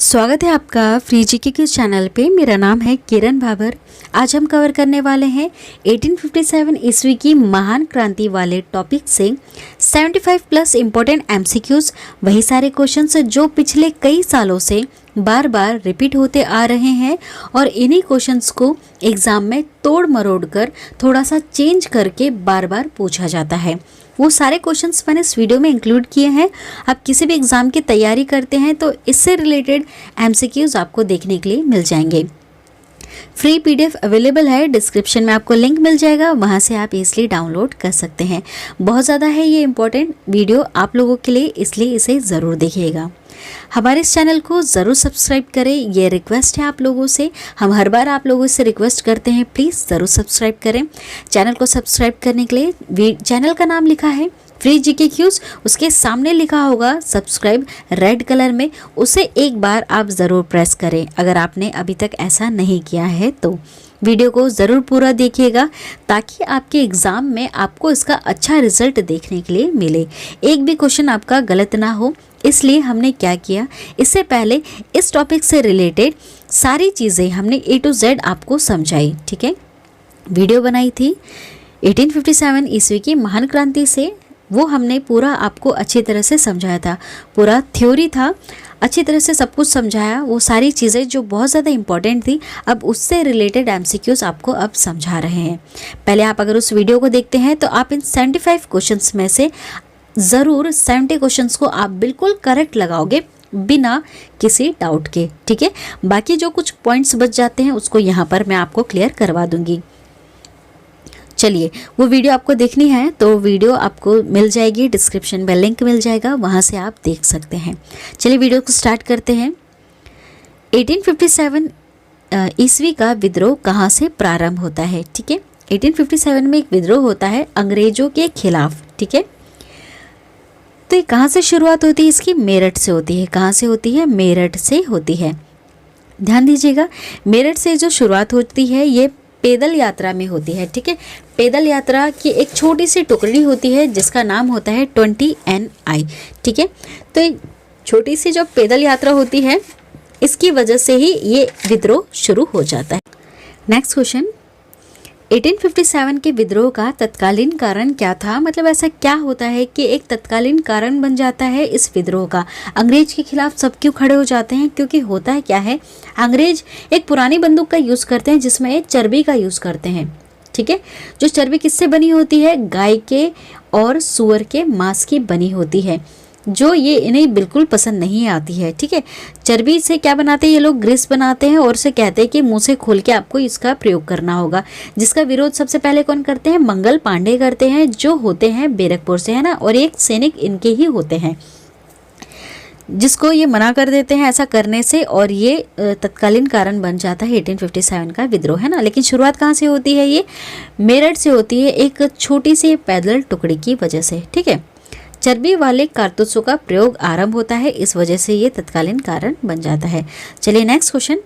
स्वागत है आपका फ्री जीके के चैनल पे। मेरा नाम है किरण भाबर। आज हम कवर करने वाले हैं 1857 ईस्वी की महान क्रांति वाले टॉपिक से 75 प्लस इम्पोर्टेंट एमसीक्यूज, वही सारे क्वेश्चंस जो पिछले कई सालों से बार बार रिपीट होते आ रहे हैं और इन्हीं क्वेश्चंस को एग्ज़ाम में तोड़ मरोड़ कर थोड़ा सा चेंज करके बार बार पूछा जाता है। वो सारे क्वेश्चंस मैंने इस वीडियो में इंक्लूड किए हैं। आप किसी भी एग्ज़ाम की तैयारी करते हैं तो इससे रिलेटेड एमसीक्यूज आपको देखने के लिए मिल जाएंगे। फ्री पीडीएफ अवेलेबल है, डिस्क्रिप्शन में आपको लिंक मिल जाएगा, वहाँ से आप इजीली डाउनलोड कर सकते हैं। बहुत ज़्यादा है ये इम्पोर्टेंट वीडियो आप लोगों के लिए, इसलिए इसे ज़रूर देखिएगा। हमारे इस चैनल को ज़रूर सब्सक्राइब करें, ये रिक्वेस्ट है आप लोगों से। हम हर बार आप लोगों से रिक्वेस्ट करते हैं, प्लीज़ ज़रूर सब्सक्राइब करें। चैनल को सब्सक्राइब करने के लिए चैनल का नाम लिखा है फ्री जीके क्यूज, उसके सामने लिखा होगा सब्सक्राइब रेड कलर में, उसे एक बार आप ज़रूर प्रेस करें अगर आपने अभी तक ऐसा नहीं किया है तो। वीडियो को ज़रूर पूरा देखिएगा ताकि आपके एग्ज़ाम में आपको इसका अच्छा रिजल्ट देखने के लिए मिले, एक भी क्वेश्चन आपका गलत ना हो। इसलिए हमने क्या किया, इससे पहले इस टॉपिक से रिलेटेड सारी चीज़ें हमने A to Z आपको समझाई। ठीक है, वीडियो बनाई थी 1857 ईस्वी की महान क्रांति से, वो हमने पूरा आपको अच्छी तरह से समझाया था। पूरा थ्योरी था, अच्छी तरह से सब कुछ समझाया। वो सारी चीज़ें जो बहुत ज़्यादा इंपॉर्टेंट थी, अब उससे रिलेटेड एमसीक्यूज आपको अब समझा रहे हैं। पहले आप अगर उस वीडियो को देखते हैं तो आप इन 75 क्वेश्चंस में से ज़रूर 70 क्वेश्चंस को आप बिल्कुल करेक्ट लगाओगे बिना किसी डाउट के। ठीक है, बाकी जो कुछ पॉइंट्स बच जाते हैं उसको यहाँ पर मैं आपको क्लियर करवा दूँगी। चलिए, वो वीडियो आपको देखनी है तो वीडियो आपको मिल जाएगी, डिस्क्रिप्शन में लिंक मिल जाएगा, वहाँ से आप देख सकते हैं। चलिए वीडियो को स्टार्ट करते हैं। 1857 ईस्वी का विद्रोह कहाँ से प्रारंभ होता है? ठीक है, 1857 में एक विद्रोह होता है अंग्रेजों के खिलाफ। ठीक है, तो ये कहाँ से शुरुआत होती है इसकी? मेरठ से होती है। कहाँ से होती है? मेरठ से होती है। ध्यान दीजिएगा, मेरठ से जो शुरुआत होती है ये पैदल यात्रा में होती है। ठीक है, पैदल यात्रा की एक छोटी सी टुकड़ी होती है जिसका नाम होता है 20 NI। ठीक है, तो एक छोटी सी जो पैदल यात्रा होती है इसकी वजह से ही ये विद्रोह शुरू हो जाता है। नेक्स्ट क्वेश्चन, 1857 के विद्रोह का तत्कालीन कारण क्या था? मतलब ऐसा क्या होता है कि एक तत्कालीन कारण बन जाता है इस विद्रोह का? अंग्रेज के खिलाफ सब क्यों खड़े हो जाते हैं? क्योंकि होता है क्या है, अंग्रेज एक पुरानी बंदूक का यूज़ करते हैं जिसमें चर्बी का यूज़ करते हैं। ठीक है, जो चर्बी किससे बनी होती है? गाय के और सूअर के मांस की बनी होती है, जो ये इन्हें बिल्कुल पसंद नहीं आती है। ठीक है, चर्बी से क्या बनाते हैं ये लोग? ग्रीस बनाते हैं और उसे कहते हैं कि मुंह से खोल के आपको इसका प्रयोग करना होगा। जिसका विरोध सबसे पहले कौन करते हैं? मंगल पांडे करते हैं, जो होते हैं बैरकपुर से, है ना, और एक सैनिक इनके ही होते हैं, जिसको ये मना कर देते हैं ऐसा करने से, और ये तत्कालीन कारण बन जाता है 1857 का विद्रोह, है ना। लेकिन शुरुआत कहाँ से होती है? ये मेरठ से होती है, एक छोटी सी पैदल टुकड़ी की वजह से। ठीक है, चर्बी वाले कारतूसों का प्रयोग आरंभ होता है, इस वजह से ये तत्कालीन कारण बन जाता है। चलिए नेक्स्ट क्वेश्चन,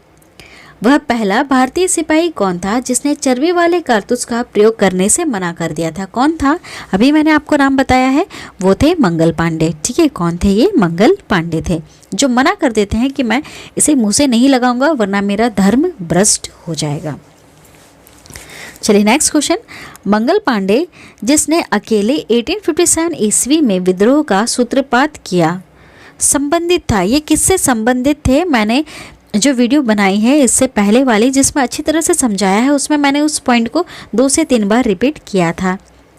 वह पहला भारतीय सिपाही कौन था जिसने चर्बी वाले कारतूस का प्रयोग करने से मना कर दिया था? कौन था? अभी मैंने आपको नाम बताया है, वो थे मंगल पांडे। ठीक है, कौन थे ये? मंगल पांडे थे, जो मना कर देते हैं कि मैं इसे मुँह से नहीं लगाऊंगा वरना मेरा धर्म भ्रष्ट हो जाएगा। चलिए नेक्स्ट क्वेश्चन, मंगल पांडे जिसने अकेले 1857 ईस्वी में विद्रोह का सूत्रपात किया, संबंधित था, ये किससे संबंधित थे? मैंने जो वीडियो बनाई है इससे पहले वाली जिसमें अच्छी तरह से समझाया है, उसमें मैंने उस पॉइंट को 2 से 3 बार रिपीट किया था,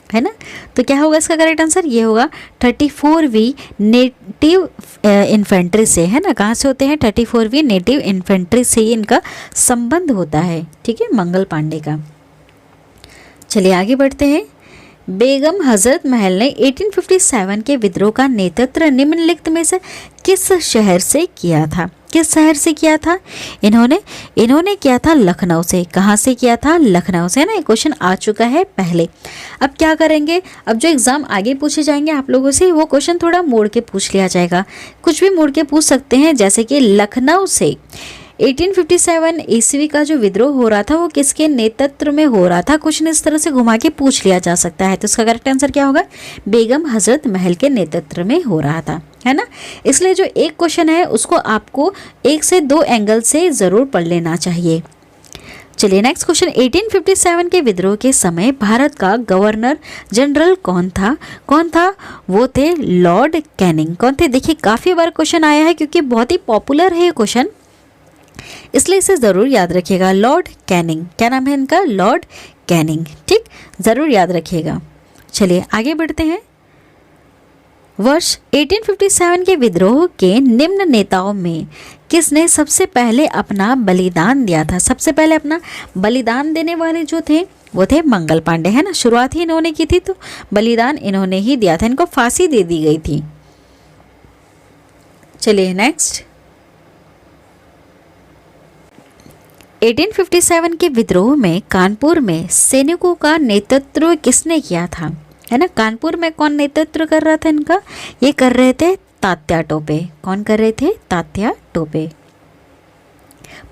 है ना। तो क्या होगा इसका करेक्ट आंसर? ये होगा 34वीं नेटिव इन्फेंट्री से, है ना। कहाँ से होते हैं? 34वीं नेटिव इन्फेंट्री से इनका संबंध होता है। ठीक है, मंगल पांडे का। चलिए आगे बढ़ते हैं। बेगम हजरत महल ने 1857 के विद्रोह का नेतृत्व निम्नलिखित में से किस शहर से किया था? किस शहर से किया था? इन्होंने किया था लखनऊ से। कहाँ से किया था? लखनऊ से, ना। ये क्वेश्चन आ चुका है पहले। अब क्या करेंगे, अब जो एग्ज़ाम आगे पूछे जाएंगे आप लोगों से वो क्वेश्चन थोड़ा मोड़ के पूछ लिया जाएगा, कुछ भी मोड़ के पूछ सकते हैं, जैसे कि लखनऊ से 1857 ईस्वी का जो विद्रोह हो रहा था वो किसके नेतृत्व में हो रहा था, क्वेश्चन इस तरह से घुमा के पूछ लिया जा सकता है। तो इसका करेक्ट आंसर क्या होगा, बेगम हजरत महल के नेतृत्व में हो रहा था, है ना। इसलिए जो एक क्वेश्चन है उसको आपको 1 से 2 एंगल से ज़रूर पढ़ लेना चाहिए। चलिए नेक्स्ट क्वेश्चन, 1857 के विद्रोह के समय भारत का गवर्नर जनरल कौन था? वो थे लॉर्ड कैनिंग। कौन थे? देखिए काफ़ी बार क्वेश्चन आया है क्योंकि बहुत ही पॉपुलर है ये क्वेश्चन, इसलिए इसे ज़रूर याद रखिएगा। लॉर्ड कैनिंग, क्या नाम है इनका? लॉर्ड कैनिंग, ठीक, ज़रूर याद रखिएगा। चलिए आगे बढ़ते हैं। वर्ष 1857 के विद्रोह के निम्न नेताओं में किसने सबसे पहले अपना बलिदान दिया था? सबसे पहले अपना बलिदान देने वाले जो थे वो थे मंगल पांडे, है ना। शुरुआत ही इन्होंने की थी तो बलिदान इन्होंने ही दिया था, इनको फांसी दे दी गई थी। चलिए नेक्स्ट, 1857 के विद्रोह में कानपुर में सैनिकों का नेतृत्व किसने किया था, है ना। कानपुर में कौन नेतृत्व कर रहा था इनका? ये कर रहे थे तात्या टोपे। कौन कर रहे थे? तात्या टोपे।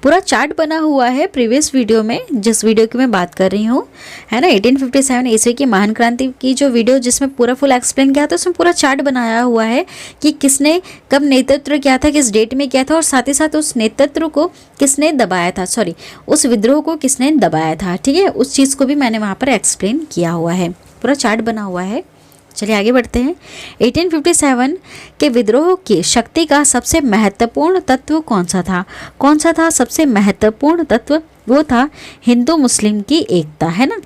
पूरा चार्ट बना हुआ है प्रीवियस वीडियो में, जिस वीडियो की मैं बात कर रही हूँ, है ना। 1857 ईस्वी की महान क्रांति की जो वीडियो जिसमें पूरा फुल एक्सप्लेन किया था, उसमें पूरा चार्ट बनाया हुआ है कि किसने कब नेतृत्व किया था, किस डेट में किया था, और साथ ही साथ उस नेतृत्व को किसने दबाया था, उस विद्रोह को किसने दबाया था, ठीक है। उस चीज़ को भी मैंने वहाँ पर एक्सप्लेन किया हुआ है, पूरा चार्ट बना हुआ है। चलिए आगे बढ़ते हैं। 1857 के विद्रोह की शक्ति का सबसे महत्वपूर्ण तत्व कौन सा था? सबसे महत्वपूर्ण तत्व वो था हिंदू मुस्लिम की एकता, है ना।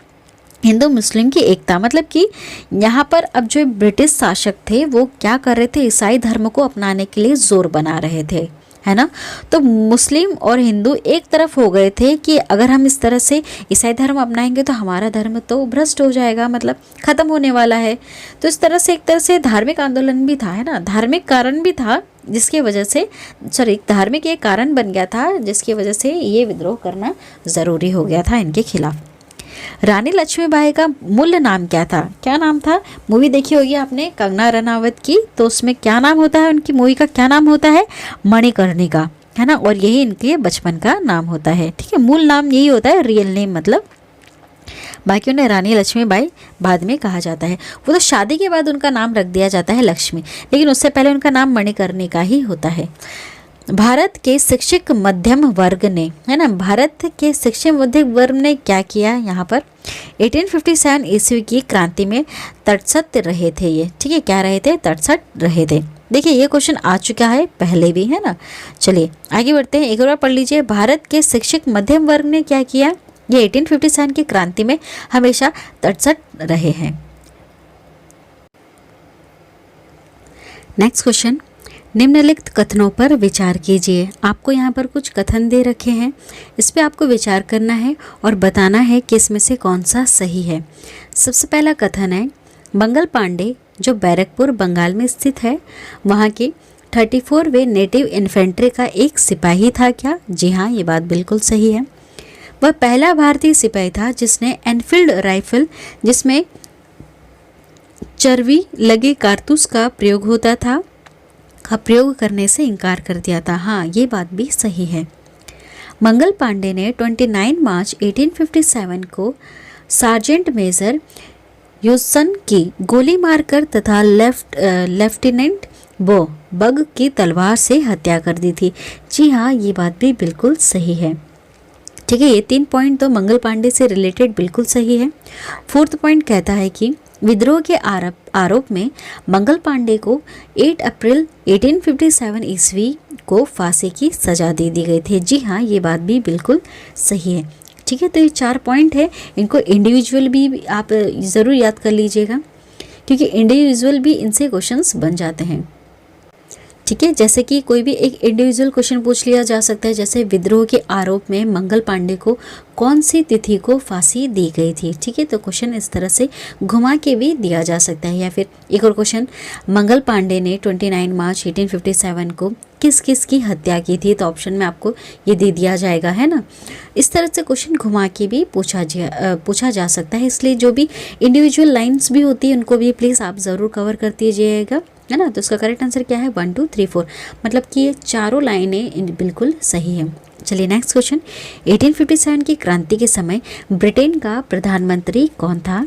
हिंदू मुस्लिम की एकता मतलब कि यहाँ पर अब जो ब्रिटिश शासक थे वो क्या कर रहे थे, ईसाई धर्म को अपनाने के लिए जोर बना रहे थे, है ना। तो मुस्लिम और हिंदू एक तरफ हो गए थे कि अगर हम इस तरह से ईसाई धर्म अपनाएंगे तो हमारा धर्म तो भ्रष्ट हो जाएगा, मतलब ख़त्म होने वाला है। तो इस तरह से एक तरह से धार्मिक आंदोलन भी था, है ना, धार्मिक कारण भी था जिसकी वजह से धार्मिक एक कारण बन गया था जिसकी वजह से ये विद्रोह करना ज़रूरी हो गया था इनके खिलाफ। रानी लक्ष्मीबाई का मूल नाम क्या था? क्या नाम था? मूवी देखी होगी आपने कंगना रनावत की, तो उसमें क्या नाम होता है उनकी मूवी का? क्या नाम होता है? मणिकर्णिका, है ना। और यही इनके बचपन का नाम होता है, ठीक है। मूल नाम यही होता है, रियल नेम मतलब। बाकी उन्हें रानी लक्ष्मीबाई बाद में कहा जाता है। वो तो शादी के बाद उनका नाम रख दिया जाता है लक्ष्मी, लेकिन उससे पहले उनका नाम मणिकर्णिका ही होता है। भारत के शिक्षित मध्यम वर्ग ने, है ना, भारत के शिक्षित मध्यम वर्ग ने क्या किया यहाँ पर? 1857 ईस्वी की क्रांति में तटस्थ रहे थे ये, ठीक है। क्या रहे थे? तटस्थ रहे थे। देखिए ये क्वेश्चन आ चुका है पहले भी, है ना। चलिए आगे बढ़ते हैं, एक बार पढ़ लीजिए। भारत के शिक्षित मध्यम वर्ग ने क्या किया? ये 1857 की क्रांति में हमेशा तटस्थ रहे हैं। नेक्स्ट क्वेश्चन, निम्नलिखित कथनों पर विचार कीजिए। आपको यहाँ पर कुछ कथन दे रखे हैं, इस पर आपको विचार करना है और बताना है कि इसमें से कौन सा सही है। सबसे पहला कथन है, मंगल पांडे जो बैरकपुर बंगाल में स्थित है वहाँ की 34वें नेटिव इन्फेंट्री का एक सिपाही था क्या? जी हाँ, ये बात बिल्कुल सही है। वह पहला भारतीय सिपाही था जिसने एनफील्ड राइफल जिसमें चर्बी लगे कारतूस का प्रयोग होता था का प्रयोग करने से इनकार कर दिया था। हाँ, ये बात भी सही है। मंगल पांडे ने 29 मार्च 1857 को सार्जेंट मेजर ह्यूसन की गोली मारकर तथा लेफ्टिनेंट बग की तलवार से हत्या कर दी थी। जी हाँ, ये बात भी बिल्कुल सही है, ठीक है। ये 3 पॉइंट तो मंगल पांडे से रिलेटेड बिल्कुल सही है। 4th पॉइंट कहता है कि विद्रोह के आरोप में मंगल पांडे को 8 अप्रैल 1857 ईस्वी को फांसी की सजा दे दी गई थी। जी हाँ, ये बात भी बिल्कुल सही है, ठीक है। तो ये 4 पॉइंट है, इनको इंडिविजुअल भी आप ज़रूर याद कर लीजिएगा क्योंकि इंडिविजुअल भी इनसे क्वेश्चंस बन जाते हैं, ठीक है। जैसे कि कोई भी एक इंडिविजुअल क्वेश्चन पूछ लिया जा सकता है, जैसे विद्रोह के आरोप में मंगल पांडे को कौन सी तिथि को फांसी दी गई थी, ठीक है। तो क्वेश्चन इस तरह से घुमा के भी दिया जा सकता है। या फिर एक और क्वेश्चन, मंगल पांडे ने 29 मार्च 1857 को किस किस की हत्या की थी, तो ऑप्शन में आपको ये दे दिया जाएगा, है ना। इस तरह से क्वेश्चन घुमा के भी पूछा जा सकता है, इसलिए जो भी इंडिविजुअल लाइन्स भी होती है उनको भी प्लीज़ आप ज़रूर कवर कर दीजिएगा, है ना। तो इसका करेक्ट आंसर क्या है? 1 2 3 4, मतलब कि ये चारों लाइनें बिल्कुल सही है। चलिए नेक्स्ट क्वेश्चन, 1857 की क्रांति के समय ब्रिटेन का प्रधानमंत्री कौन था?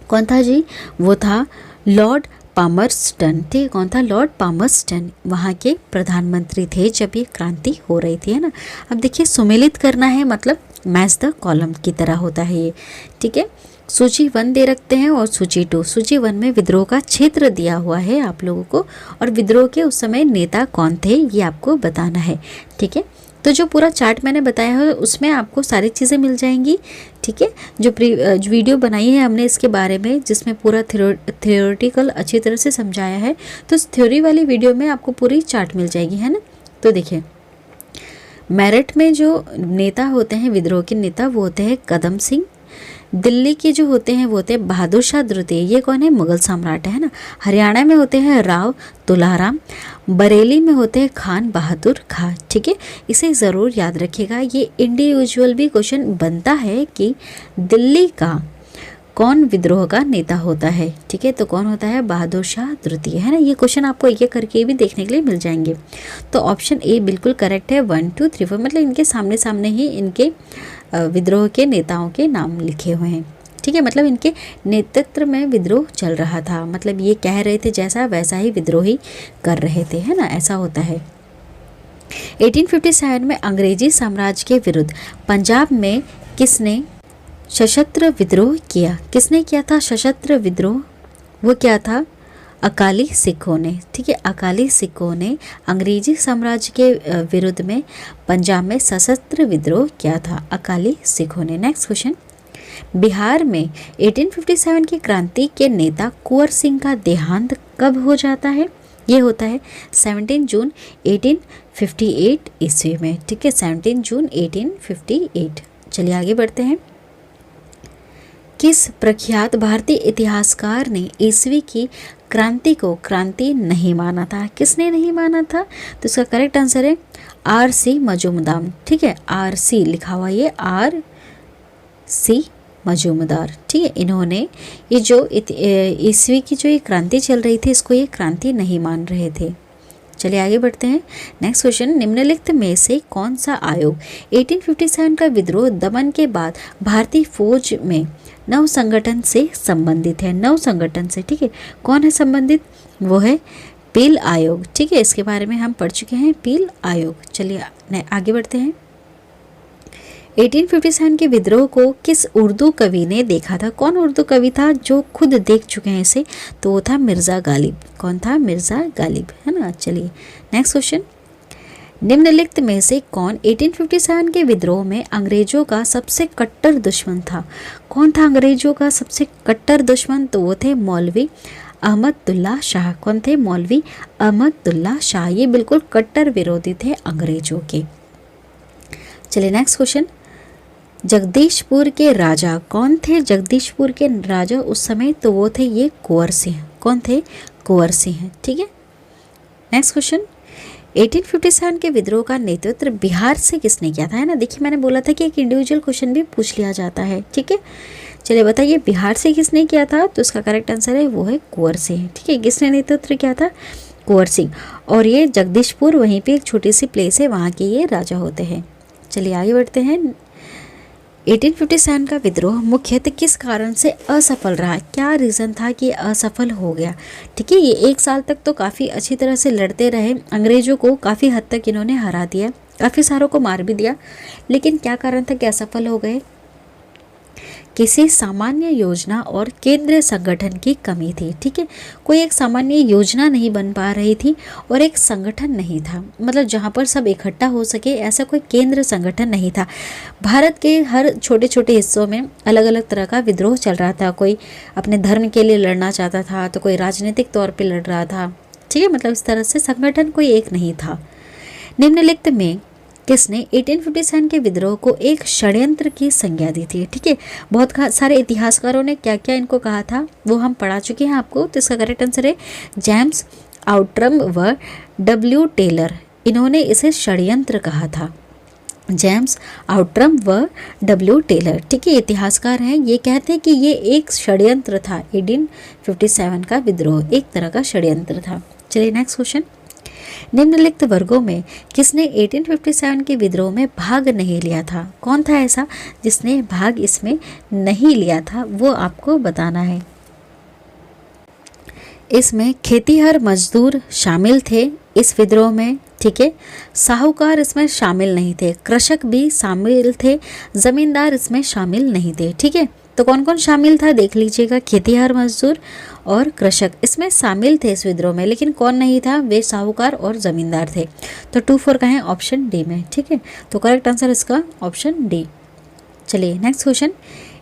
कौन था जी? वो था लॉर्ड पामर्सटन। ठीक है, कौन था? लॉर्ड पामर्सटन वहाँ के प्रधानमंत्री थे जब ये क्रांति हो रही थी, है ना। अब देखिए सुमेलित करना है, मतलब मैच द कॉलम की तरह होता है ये। ठीक है, सूची 1 दे रखते हैं और सूची 2। सूची 1 में विद्रोह का क्षेत्र दिया हुआ है आप लोगों को, और विद्रोह के उस समय नेता कौन थे ये आपको बताना है। ठीक है, तो जो पूरा चार्ट मैंने बताया है उसमें आपको सारी चीज़ें मिल जाएंगी। ठीक है, जो वीडियो बनाई है हमने इसके बारे में, जिसमें पूरा थियोरेटिकल अच्छी तरह से समझाया है, तो उस थ्योरी वाली वीडियो में आपको पूरी चार्ट मिल जाएगी, है ना। तो देखिए, मेरठ में जो नेता होते हैं, विद्रोह के नेता, वो होते हैं कदम सिंह। दिल्ली के जो होते हैं वो होते हैं बहादुर शाह द्वितीय, ये कौन है? मुगल सम्राट है ना। हरियाणा में होते हैं राव तुलाराम। बरेली में होते हैं खान बहादुर खां। ठीक है, इसे ज़रूर याद रखिएगा, ये इंडिविजुअल भी क्वेश्चन बनता है कि दिल्ली का कौन विद्रोह का नेता होता है। ठीक है, तो कौन होता है? बहादुर शाह द्वितीय, है ना। ये क्वेश्चन आपको ये करके भी देखने के लिए मिल जाएंगे। तो ऑप्शन ए बिल्कुल करेक्ट है, 1 2 3 4, मतलब इनके सामने सामने ही इनके विद्रोह के नेताओं के नाम लिखे हुए हैं। ठीक है, मतलब इनके नेतृत्व में विद्रोह चल रहा था, मतलब ये कह रहे थे जैसा वैसा ही विद्रोही कर रहे थे, है ना, ऐसा होता है। 1857 में अंग्रेजी साम्राज्य के विरुद्ध पंजाब में किसने सशस्त्र विद्रोह किया? किसने किया था सशस्त्र विद्रोह? वो क्या था? अकाली सिखों ने। ठीक है, अकाली सिखों ने अंग्रेजी साम्राज्य के विरुद्ध में पंजाब में सशस्त्र विद्रोह किया था, अकाली सिखों ने। नेक्स्ट क्वेश्चन, बिहार में 1857 की क्रांति के नेता कुंवर सिंह का देहांत कब हो जाता है? ये होता है 17 जून 1858 ईस्वी में। ठीक है, 17 जून 1858। चलिए आगे बढ़ते हैं। किस प्रख्यात भारतीय इतिहासकार ने ईस्वी की क्रांति को क्रांति नहीं माना था? किसने नहीं माना था? तो इसका करेक्ट आंसर है R.C. मजूमदार। ठीक है, R.C. लिखा हुआ, ये R.C. मजूमदार। ठीक है, इन्होंने ये जो ईस्वी की जो ये क्रांति चल रही थी, इसको ये क्रांति नहीं मान रहे थे। चलिए आगे बढ़ते हैं। नेक्स्ट क्वेश्चन, निम्नलिखित में से कौन सा आयोग 1857 का विद्रोह दमन के बाद भारतीय फौज में नव संगठन से संबंधित है? नव संगठन से, ठीक है, कौन है संबंधित? वो है पील आयोग। ठीक है, इसके बारे में हम पढ़ चुके हैं, पील आयोग। चलिए आगे बढ़ते हैं। 1857 के विद्रोह को किस उर्दू कवि ने देखा था? कौन उर्दू कवि था जो खुद देख चुके हैं इसे? तो वो था मिर्ज़ा गालिब। कौन था? मिर्ज़ा गालिब, है ना। चलिए नेक्स्ट क्वेश्चन, निम्नलिखित में से कौन 1857 के विद्रोह में अंग्रेजों का सबसे कट्टर दुश्मन था? कौन था अंग्रेजों का सबसे कट्टर दुश्मन? तो वो थे मौलवी अहमदुल्ला शाह। कौन थे? मौलवी अहमदुल्ला शाह। ये बिल्कुल कट्टर विरोधी थे अंग्रेजों के। चलिए नेक्स्ट क्वेश्चन, जगदीशपुर के राजा कौन थे? जगदीशपुर के राजा उस समय तो वो थे ये कुंवर सिंह। कौन थे? कुंवर सिंह। ठीक है, नेक्स्ट क्वेश्चन, 1857 के विद्रोह का नेतृत्व बिहार से किसने किया था? है ना, देखिए मैंने बोला था कि एक इंडिविजुअल क्वेश्चन भी पूछ लिया जाता है। ठीक है, चलिए बताइए बिहार से किसने किया था? तो इसका करेक्ट आंसर है वो है कुंवर सिंह। ठीक है, किसने नेतृत्व किया था? कुंवर सिंह। और ये जगदीशपुर वहीं पे एक छोटी सी प्लेस है, वहाँ के ये राजा होते हैं। चलिए आगे बढ़ते हैं। 1857 का विद्रोह मुख्यतः किस कारण से असफल रहा? क्या रीज़न था कि असफल हो गया? ठीक है, ये 1 साल तक तो काफ़ी अच्छी तरह से लड़ते रहे, अंग्रेजों को काफ़ी हद तक इन्होंने हरा दिया, काफ़ी सारों को मार भी दिया, लेकिन क्या कारण था कि असफल हो गए? किसी सामान्य योजना और केंद्रीय संगठन की कमी थी। ठीक है, कोई एक सामान्य योजना नहीं बन पा रही थी और एक संगठन नहीं था, मतलब जहाँ पर सब इकट्ठा हो सके ऐसा कोई केंद्र संगठन नहीं था। भारत के हर छोटे छोटे हिस्सों में अलग अलग तरह का विद्रोह चल रहा था, कोई अपने धर्म के लिए लड़ना चाहता था तो कोई राजनीतिक तौर पर लड़ रहा था। ठीक है, मतलब इस तरह से संगठन कोई एक नहीं था। निम्नलिखित में किसने 1857 के विद्रोह को एक षड्यंत्र की संज्ञा दी थी? ठीक है, बहुत सारे इतिहासकारों ने क्या क्या इनको कहा था वो हम पढ़ा चुके हैं आपको। तो इसका करेक्ट आंसर है जेम्स आउट्रम व W. टेलर। इन्होंने इसे षड्यंत्र कहा था, जेम्स आउट्रम व W. टेलर। ठीक है, इतिहासकार हैं, ये कहते हैं कि ये एक षड्यंत्र था, 1857 का विद्रोह एक तरह का षड्यंत्र था। चलिए नेक्स्ट क्वेश्चन, निम्नलिखित वर्गों में किसने 1857 के विद्रोह में भाग नहीं लिया था? कौन था ऐसा जिसने भाग इसमें नहीं लिया था, वो आपको बताना है। इसमें खेतीहर मजदूर शामिल थे इस विद्रोह में, ठीक है। साहूकार इसमें शामिल नहीं थे, कृषक भी शामिल थे, जमींदार इसमें शामिल नहीं थे, ठीक है। तो कौन कौन शामिल था देख लीजिएगा, खेतीहर मजदूर और कृषक इसमें शामिल थे इस विद्रोह में, लेकिन कौन नहीं था, वे साहूकार और जमींदार थे। तो 2 4 का है ऑप्शन डी में, ठीक है। तो करेक्ट आंसर इसका ऑप्शन डी। चलिए नेक्स्ट क्वेश्चन,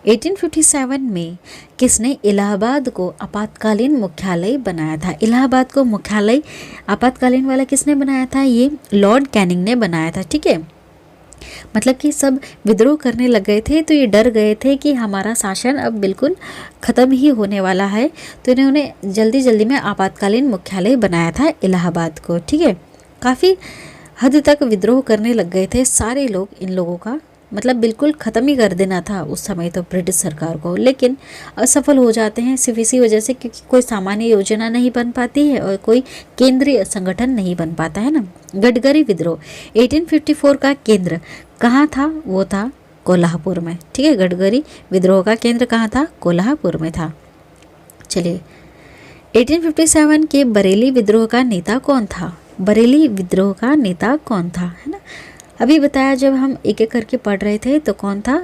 1857 में किसने इलाहाबाद को आपातकालीन मुख्यालय बनाया था? इलाहाबाद को मुख्यालय आपातकालीन वाला किसने बनाया था? ये लॉर्ड कैनिंग ने बनाया था, ठीक है। मतलब कि सब विद्रोह करने लग गए थे, तो ये डर गए थे कि हमारा शासन अब बिल्कुल ख़त्म ही होने वाला है, तो इन्होंने जल्दी जल्दी में आपातकालीन मुख्यालय बनाया था इलाहाबाद को, ठीक है। काफ़ी हद तक विद्रोह करने लग गए थे सारे लोग, इन लोगों का मतलब बिल्कुल ख़त्म ही कर देना था उस समय तो ब्रिटिश सरकार को, लेकिन असफल हो जाते हैं सिर्फ इसी वजह से क्योंकि कोई सामान्य योजना नहीं बन पाती है और कोई केंद्रीय संगठन नहीं बन पाता है ना। गडगरी विद्रोह 1854 का केंद्र कहाँ था? वो था कोल्हापुर में, ठीक है। गडगरी विद्रोह का केंद्र कहाँ था? कोल्हापुर में था। चलिए 1857 के बरेली विद्रोह का नेता कौन था? बरेली विद्रोह का नेता कौन था, है ना। अभी बताया जब हम एक एक करके पढ़ रहे थे तो कौन था?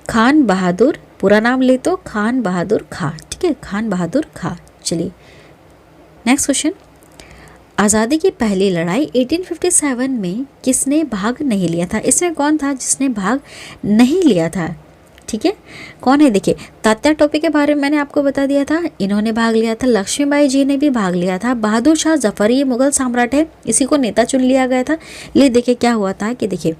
खान बहादुर, पूरा नाम ले तो खान बहादुर खां, ठीक है, खान बहादुर खां। चलिए नेक्स्ट क्वेश्चन, आज़ादी की पहली लड़ाई 1857 में किसने भाग नहीं लिया था? इसमें कौन था जिसने भाग नहीं लिया था, ठीक है। कौन है देखिए, तात्या टोपे के बारे में मैंने आपको बता दिया था, इन्होंने भाग लिया था। लक्ष्मीबाई जी ने भी भाग लिया था। बहादुर शाह जफर ये मुगल सम्राट है, इसी को नेता चुन लिया गया था। ये देखिए क्या हुआ था कि देखिए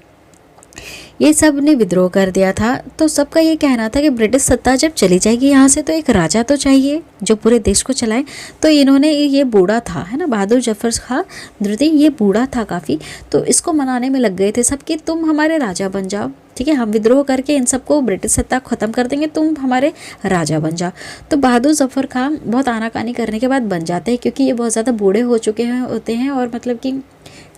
ये सब ने विद्रोह कर दिया था, तो सबका ये कहना था कि ब्रिटिश सत्ता जब चली जाएगी यहाँ से तो एक राजा तो चाहिए जो पूरे देश को चलाए। तो इन्होंने, ये बूढ़ा था, है ना, बहादुर जफर खां द्वितीय, ये बूढ़ा था काफ़ी, तो इसको मनाने में लग गए थे सब कि तुम हमारे राजा बन जाओ, ठीक है, हम विद्रोह करके इन सबको ब्रिटिश सत्ता ख़त्म कर देंगे, तुम हमारे राजा बन जाओ। तो बहादुर जफर खां बहुत आनाकानी करने के बाद बन जाते हैं, क्योंकि ये बहुत ज़्यादा बूढ़े हो चुके हैं होते हैं और मतलब कि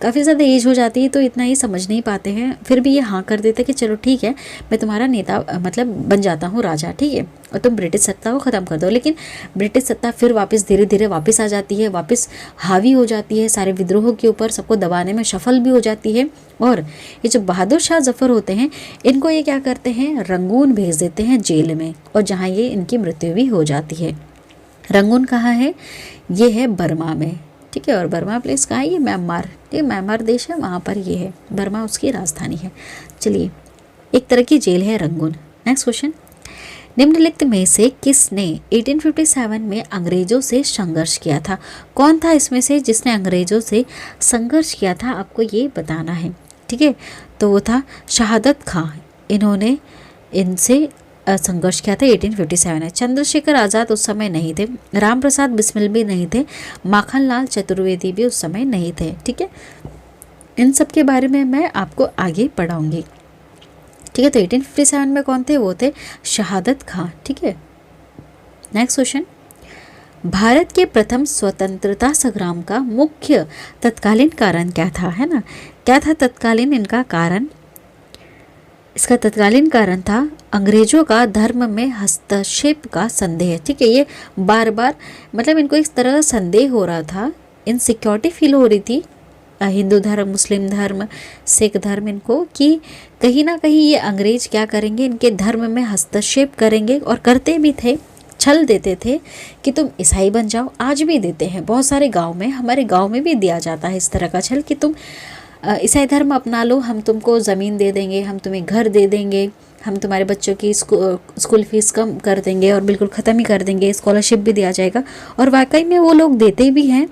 काफ़ी ज़्यादा एज हो जाती है, तो इतना ही समझ नहीं पाते हैं। फिर भी ये हाँ कर देते कि चलो ठीक है, मैं तुम्हारा नेता मतलब बन जाता हूँ राजा, ठीक है, और तुम ब्रिटिश सत्ता को ख़त्म कर दो। लेकिन ब्रिटिश सत्ता फिर वापस धीरे धीरे वापस आ जाती है, वापस हावी हो जाती है सारे विद्रोहों के ऊपर, सबको दबाने में सफल भी हो जाती है। और ये जो बहादुर शाह जफर होते हैं, इनको ये क्या करते हैं, रंगून भेज देते हैं जेल में, और जहाँ ये इनकी मृत्यु भी हो जाती है। रंगून कहाँ है? ये है बर्मा में, ठीक है। और बर्मा प्लेस कहाँ है? ये म्यांमार, ठीक है, म्यांमार देश है, वहाँ पर ये है, बर्मा उसकी राजधानी है। चलिए एक तरह की जेल है रंगून। नेक्स्ट क्वेश्चन, निम्नलिखित में से किसने 1857 में अंग्रेजों से संघर्ष किया था? कौन था इसमें से जिसने अंग्रेजों से संघर्ष किया था, आपको ये बताना है, ठीक है। तो वो था शहादत खां, इन्होंने इनसे संघर्ष किया था 1857 है। चंद्रशेखर आज़ाद उस समय नहीं थे, राम प्रसाद बिस्मिल भी नहीं थे, माखनलाल चतुर्वेदी भी उस समय नहीं थे, ठीक है। इन सब के बारे में मैं आपको आगे पढ़ाऊंगी, ठीक है। तो 1857 में कौन थे? वो थे शहादत खां, ठीक है। नेक्स्ट क्वेश्चन, भारत के प्रथम स्वतंत्रता संग्राम का मुख्य तत्कालीन कारण क्या था, है ना। क्या था तत्कालीन इनका कारण? इसका तत्कालीन कारण था अंग्रेजों का धर्म में हस्तक्षेप का संदेह, ठीक है। ये बार बार मतलब इनको इस तरह का संदेह हो रहा था, इनसिक्योरिटी फील हो रही थी हिंदू धर्म, मुस्लिम धर्म, सिख धर्म, इनको कि कहीं ना कहीं ये अंग्रेज क्या करेंगे, इनके धर्म में हस्तक्षेप करेंगे, और करते भी थे, छल देते थे कि तुम ईसाई बन जाओ। आज भी देते हैं बहुत सारे गांव में, हमारे गांव में भी दिया जाता है इस तरह का छल कि तुम ईसाई धर्म अपना लो, हम तुमको ज़मीन दे देंगे, हम तुम्हें घर दे देंगे, हम तुम्हारे बच्चों की स्कूल फीस कम कर देंगे और बिल्कुल ख़त्म ही कर देंगे, स्कॉलरशिप भी दिया जाएगा। और वाकई में वो लोग देते भी हैं,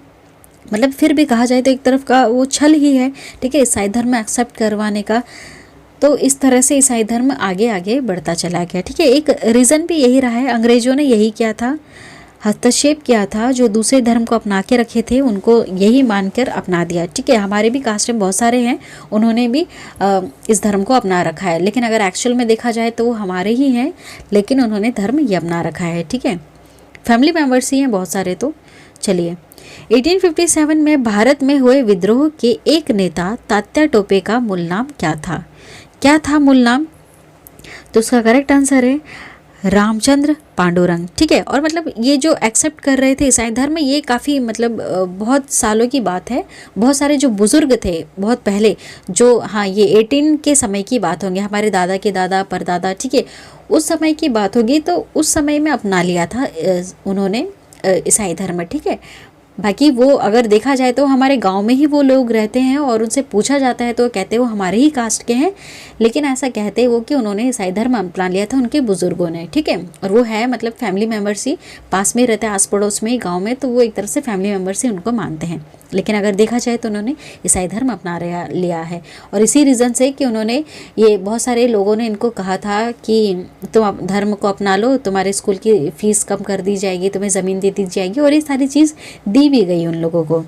मतलब फिर भी कहा जाए तो एक तरफ का वो छल ही है, ठीक है, ईसाई धर्म एक्सेप्ट करवाने का। तो इस तरह से ईसाई धर्म आगे आगे बढ़ता चला गया, ठीक है। एक रीज़न भी यही रहा है, अंग्रेज़ों ने यही किया था, हस्तक्षेप किया था, जो दूसरे धर्म को अपना के रखे थे उनको यही मानकर अपना दिया, ठीक है। हमारे भी कास्ट में बहुत सारे हैं, उन्होंने भी इस धर्म को अपना रखा है, लेकिन अगर एक्चुअल में देखा जाए तो वो हमारे ही हैं, लेकिन उन्होंने धर्म ये अपना रखा है, ठीक है। फैमिली मेम्बर्स ही हैं बहुत सारे। तो चलिए, 1857 में भारत में हुए विद्रोह के एक नेता तात्या टोपे का मूल नाम क्या था? क्या था मूल नाम? तो उसका करेक्ट आंसर है रामचंद्र पांडुरंग। ठीक है, और मतलब ये जो एक्सेप्ट कर रहे थे ईसाई धर्म में, ये काफ़ी मतलब बहुत सालों की बात है। बहुत सारे जो बुजुर्ग थे बहुत पहले, जो हाँ ये 18 के समय की बात होंगी, हमारे दादा के दादा परदादा, ठीक है, उस समय की बात होगी। तो उस समय में अपना लिया था उन्होंने ईसाई धर्म। ठीक है, बाकी वो अगर देखा जाए तो हमारे गांव में ही वो लोग रहते हैं और उनसे पूछा जाता है तो कहते हैं वो हमारे ही कास्ट के हैं, लेकिन ऐसा कहते हैं वो कि उन्होंने ईसाई धर्म अपना लिया था उनके बुजुर्गों ने। ठीक है, और वो है मतलब फैमिली मेम्बर्स ही पास में रहते हैं, आस पड़ोस में ही गाँव में, तो वो एक तरह से फैमिली मेम्बर्स ही उनको मानते हैं। लेकिन अगर देखा जाए तो उन्होंने ईसाई धर्म अपना लिया है, और इसी रीज़न से कि उन्होंने ये बहुत सारे लोगों ने इनको कहा था कि तुम धर्म को अपना लो, तुम्हारे स्कूल की फ़ीस कम कर दी जाएगी, तुम्हें ज़मीन दे दी जाएगी, और ये सारी चीज़ दी भी गई उन लोगों को।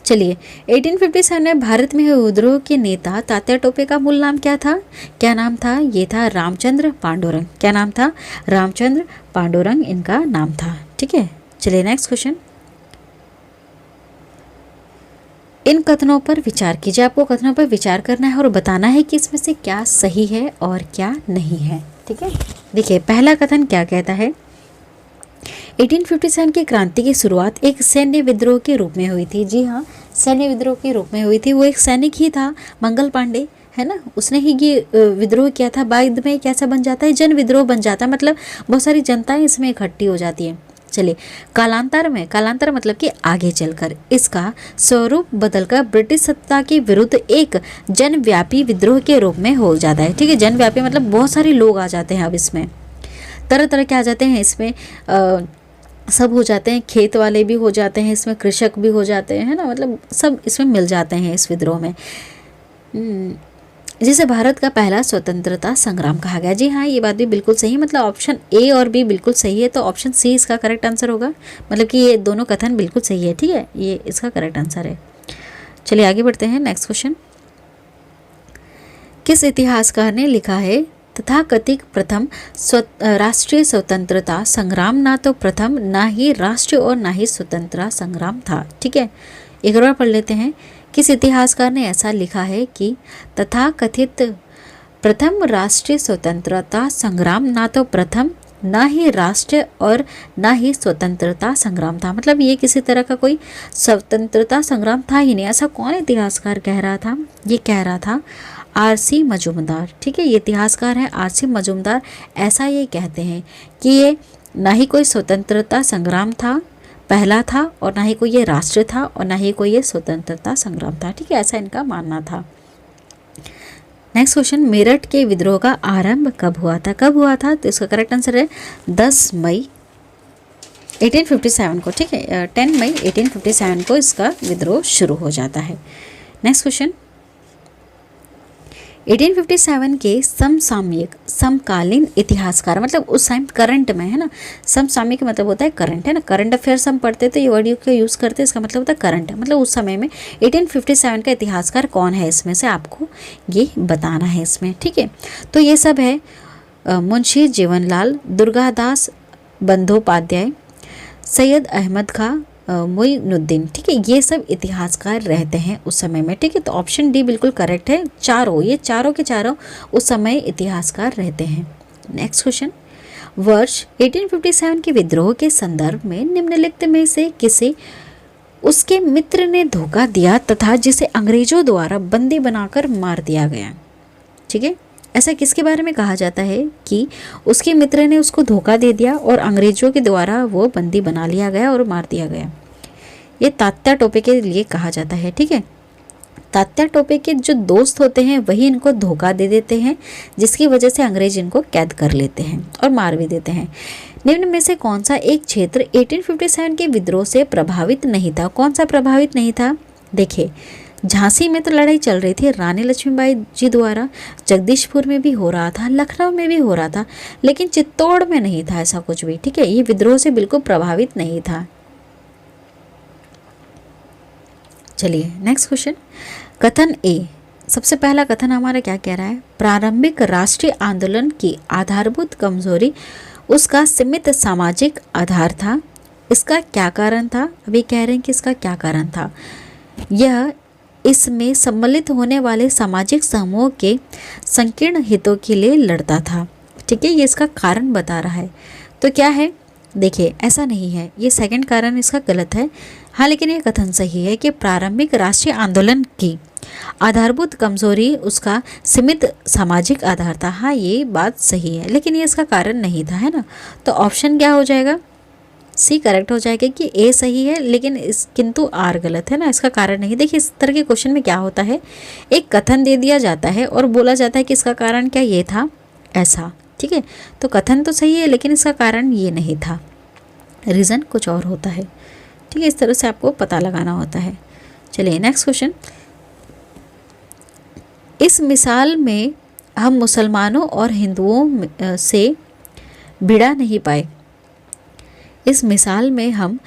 चलिए, 1857 में भारत में हुए विद्रोह के नेता तात्या टोपे का मूल नाम क्या था? क्या नाम था? ये था रामचंद्र पांडुरंग। क्या नाम था? रामचंद्र पांडुरंग इनका नाम था। ठीक है, चलिए नेक्स्ट क्वेश्चन। इन कथनों पर विचार कीजिए। आपको कथनों पर विचार करना है और बताना है कि इसमें से क्या सही है और क्या नहीं है। ठीक है, देखिए पहला कथन क्या कहता है, 1857 की क्रांति की शुरुआत एक सैन्य विद्रोह के रूप में हुई थी। जी हाँ, सैन्य विद्रोह के रूप में हुई थी। वो एक सैनिक ही था, मंगल पांडे, है ना, उसने ही ये विद्रोह किया था। बाद में कैसा बन जाता है? जन विद्रोह बन जाता है, मतलब बहुत सारी जनताएं इसमें इकट्ठी हो जाती है। चलिए, कालांतर मतलब कि आगे चलकर इसका स्वरूप बदलकर ब्रिटिश सत्ता के विरुद्ध एक जनव्यापी विद्रोह के रूप में हो जाता है। ठीक है, जनव्यापी मतलब बहुत सारे लोग आ जाते हैं, अब इसमें तरह तरह के आ जाते हैं, इसमें सब हो जाते हैं, खेत वाले भी हो जाते हैं, इसमें कृषक भी हो जाते हैं, है ना, मतलब सब इसमें मिल जाते हैं इस विद्रोह में, जिसे भारत का पहला स्वतंत्रता संग्राम कहा गया। जी हाँ, ये बात भी बिल्कुल सही है, मतलब ऑप्शन ए और बी बिल्कुल सही है, तो ऑप्शन सी इसका करेक्ट आंसर होगा। मतलब कि ये दोनों कथन बिल्कुल सही है। ठीक है, ये इसका करेक्ट आंसर है। चलिए आगे बढ़ते हैं, नेक्स्ट क्वेश्चन। किस इतिहासकार ने लिखा है तथाकथित प्रथम राष्ट्रीय स्वतंत्रता संग्राम ना तो प्रथम, ना ही राष्ट्रीय और ना ही स्वतंत्रता संग्राम था? ठीक है, एक बार पढ़ लेते हैं। किस इतिहासकार ने ऐसा लिखा है कि तथाकथित प्रथम राष्ट्रीय स्वतंत्रता संग्राम ना तो प्रथम, ना ही राष्ट्रीय और ना ही स्वतंत्रता संग्राम था? मतलब ये किसी तरह का कोई स्वतंत्रता संग्राम था ही नहीं। ऐसा कौन इतिहासकार कह रहा था? ये कह रहा था आरसी मजूमदार। ठीक है, ये इतिहासकार है आरसी मजूमदार। ऐसा ये कहते हैं कि ये ना ही कोई स्वतंत्रता संग्राम था पहला था, और ना ही कोई ये राष्ट्र था, और ना ही कोई ये स्वतंत्रता संग्राम था। ठीक है, ऐसा इनका मानना था। नेक्स्ट क्वेश्चन, मेरठ के विद्रोह का आरंभ कब हुआ था? कब हुआ था? तो इसका करेक्ट आंसर है 10 मई 1857 को। ठीक है, 10 मई 1857 को इसका विद्रोह शुरू हो जाता है। नेक्स्ट क्वेश्चन, 1857 के समसामयिक समकालीन इतिहासकार, मतलब उस टाइम करंट में, है ना, समसामयिक मतलब होता है करंट, है ना, करंट अफेयर्स हम पढ़ते तो ये वर्ड का यूज़ करते हैं, इसका मतलब होता है करंट, मतलब उस समय में 1857 का इतिहासकार कौन है, इसमें से आपको ये बताना है इसमें। ठीक है, तो ये सब है मुंशी जीवनलाल, दुर्गादास बंदोपाध्याय, सैयद अहमद खां, मोइनुद्दीन। ठीक है, ये सब इतिहासकार रहते हैं उस समय में। ठीक है, तो ऑप्शन डी बिल्कुल करेक्ट है। चारों, ये चारों के चारों उस समय इतिहासकार रहते हैं। नेक्स्ट क्वेश्चन, वर्ष 1857 के विद्रोह के संदर्भ में निम्नलिखित में से किसे उसके मित्र ने धोखा दिया तथा जिसे अंग्रेजों द्वारा बंदी बनाकर मार दिया गया? ठीक है, ऐसा किसके बारे में कहा जाता है कि उसके मित्र ने उसको धोखा दे दिया और अंग्रेजों के द्वारा वो बंदी बना लिया गया और मार दिया गया? ये तात्या टोपे के लिए कहा जाता है। ठीक है, तात्या टोपे के जो दोस्त होते हैं वही इनको धोखा दे देते हैं, जिसकी वजह से अंग्रेज इनको कैद कर लेते हैं और मार भी देते हैं। निम्न में से कौन सा एक क्षेत्र 1857 के विद्रोह से प्रभावित नहीं था? कौन सा प्रभावित नहीं था? देखिए, झांसी में तो लड़ाई चल रही थी रानी लक्ष्मीबाई जी द्वारा, जगदीशपुर में भी हो रहा था, लखनऊ में भी हो रहा था, लेकिन चित्तौड़ में नहीं था ऐसा कुछ भी। ठीक है, ये विद्रोह से बिल्कुल प्रभावित नहीं था। चलिए नेक्स्ट क्वेश्चन, कथन ए, सबसे पहला कथन हमारा क्या कह रहा है? प्रारंभिक राष्ट्रीय आंदोलन की आधारभूत कमजोरी उसका सीमित सामाजिक आधार था। इसका क्या कारण था? अभी कह रहे हैं कि इसका क्या कारण था। यह इसमें सम्मिलित होने वाले सामाजिक समूह के संकीर्ण हितों के लिए लड़ता था। ठीक है, ये इसका कारण बता रहा है। तो क्या है, देखिए ऐसा नहीं है, ये सेकंड कारण इसका गलत है। हाँ, लेकिन ये कथन सही है कि प्रारंभिक राष्ट्रीय आंदोलन की आधारभूत कमजोरी उसका सीमित सामाजिक आधार था। हाँ, ये बात सही है, लेकिन ये इसका कारण नहीं था, है ना। तो ऑप्शन क्या हो जाएगा? सी करेक्ट हो जाएगा कि ए सही है, लेकिन किंतु आर गलत है ना, इसका कारण नहीं। देखिए इस तरह के क्वेश्चन में क्या होता है, एक कथन दे दिया जाता है और बोला जाता है कि इसका कारण क्या ये था, ऐसा। ठीक है, तो कथन तो सही है लेकिन इसका कारण ये नहीं था, रीज़न कुछ और होता है। ठीक है, इस तरह से आपको पता लगाना होता है। चलिए नेक्स्ट क्वेश्चन। इस मिसाल में हम मुसलमानों और हिंदुओं से भिड़ा नहीं पाए। इस मिसाल में हम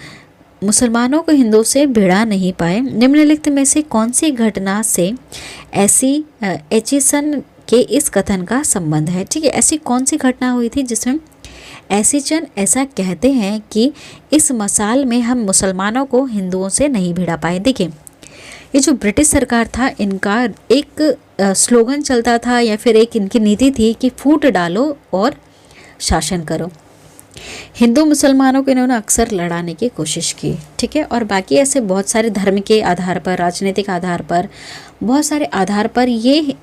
मुसलमानों को हिंदुओं से भिड़ा नहीं पाए। निम्नलिखित में से कौन सी घटना से ऐसी एचिसन के इस कथन का संबंध है? ठीक है, ऐसी कौन सी घटना हुई थी जिसमें एचिसन ऐसा कहते हैं कि इस मिसाल में हम मुसलमानों को हिंदुओं से नहीं भिड़ा पाए? देखिए, ये जो ब्रिटिश सरकार था, इनका एक स्लोगन चलता था या फिर एक इनकी नीति थी कि फूट डालो और शासन करो। हिंदू मुसलमानों को इन्होंने अक्सर लड़ाने की कोशिश की। ठीक है, और बाकी ऐसे बहुत सारे धर्म के आधार पर, राजनीतिक आधार पर, बहुत सारे आधार पर ये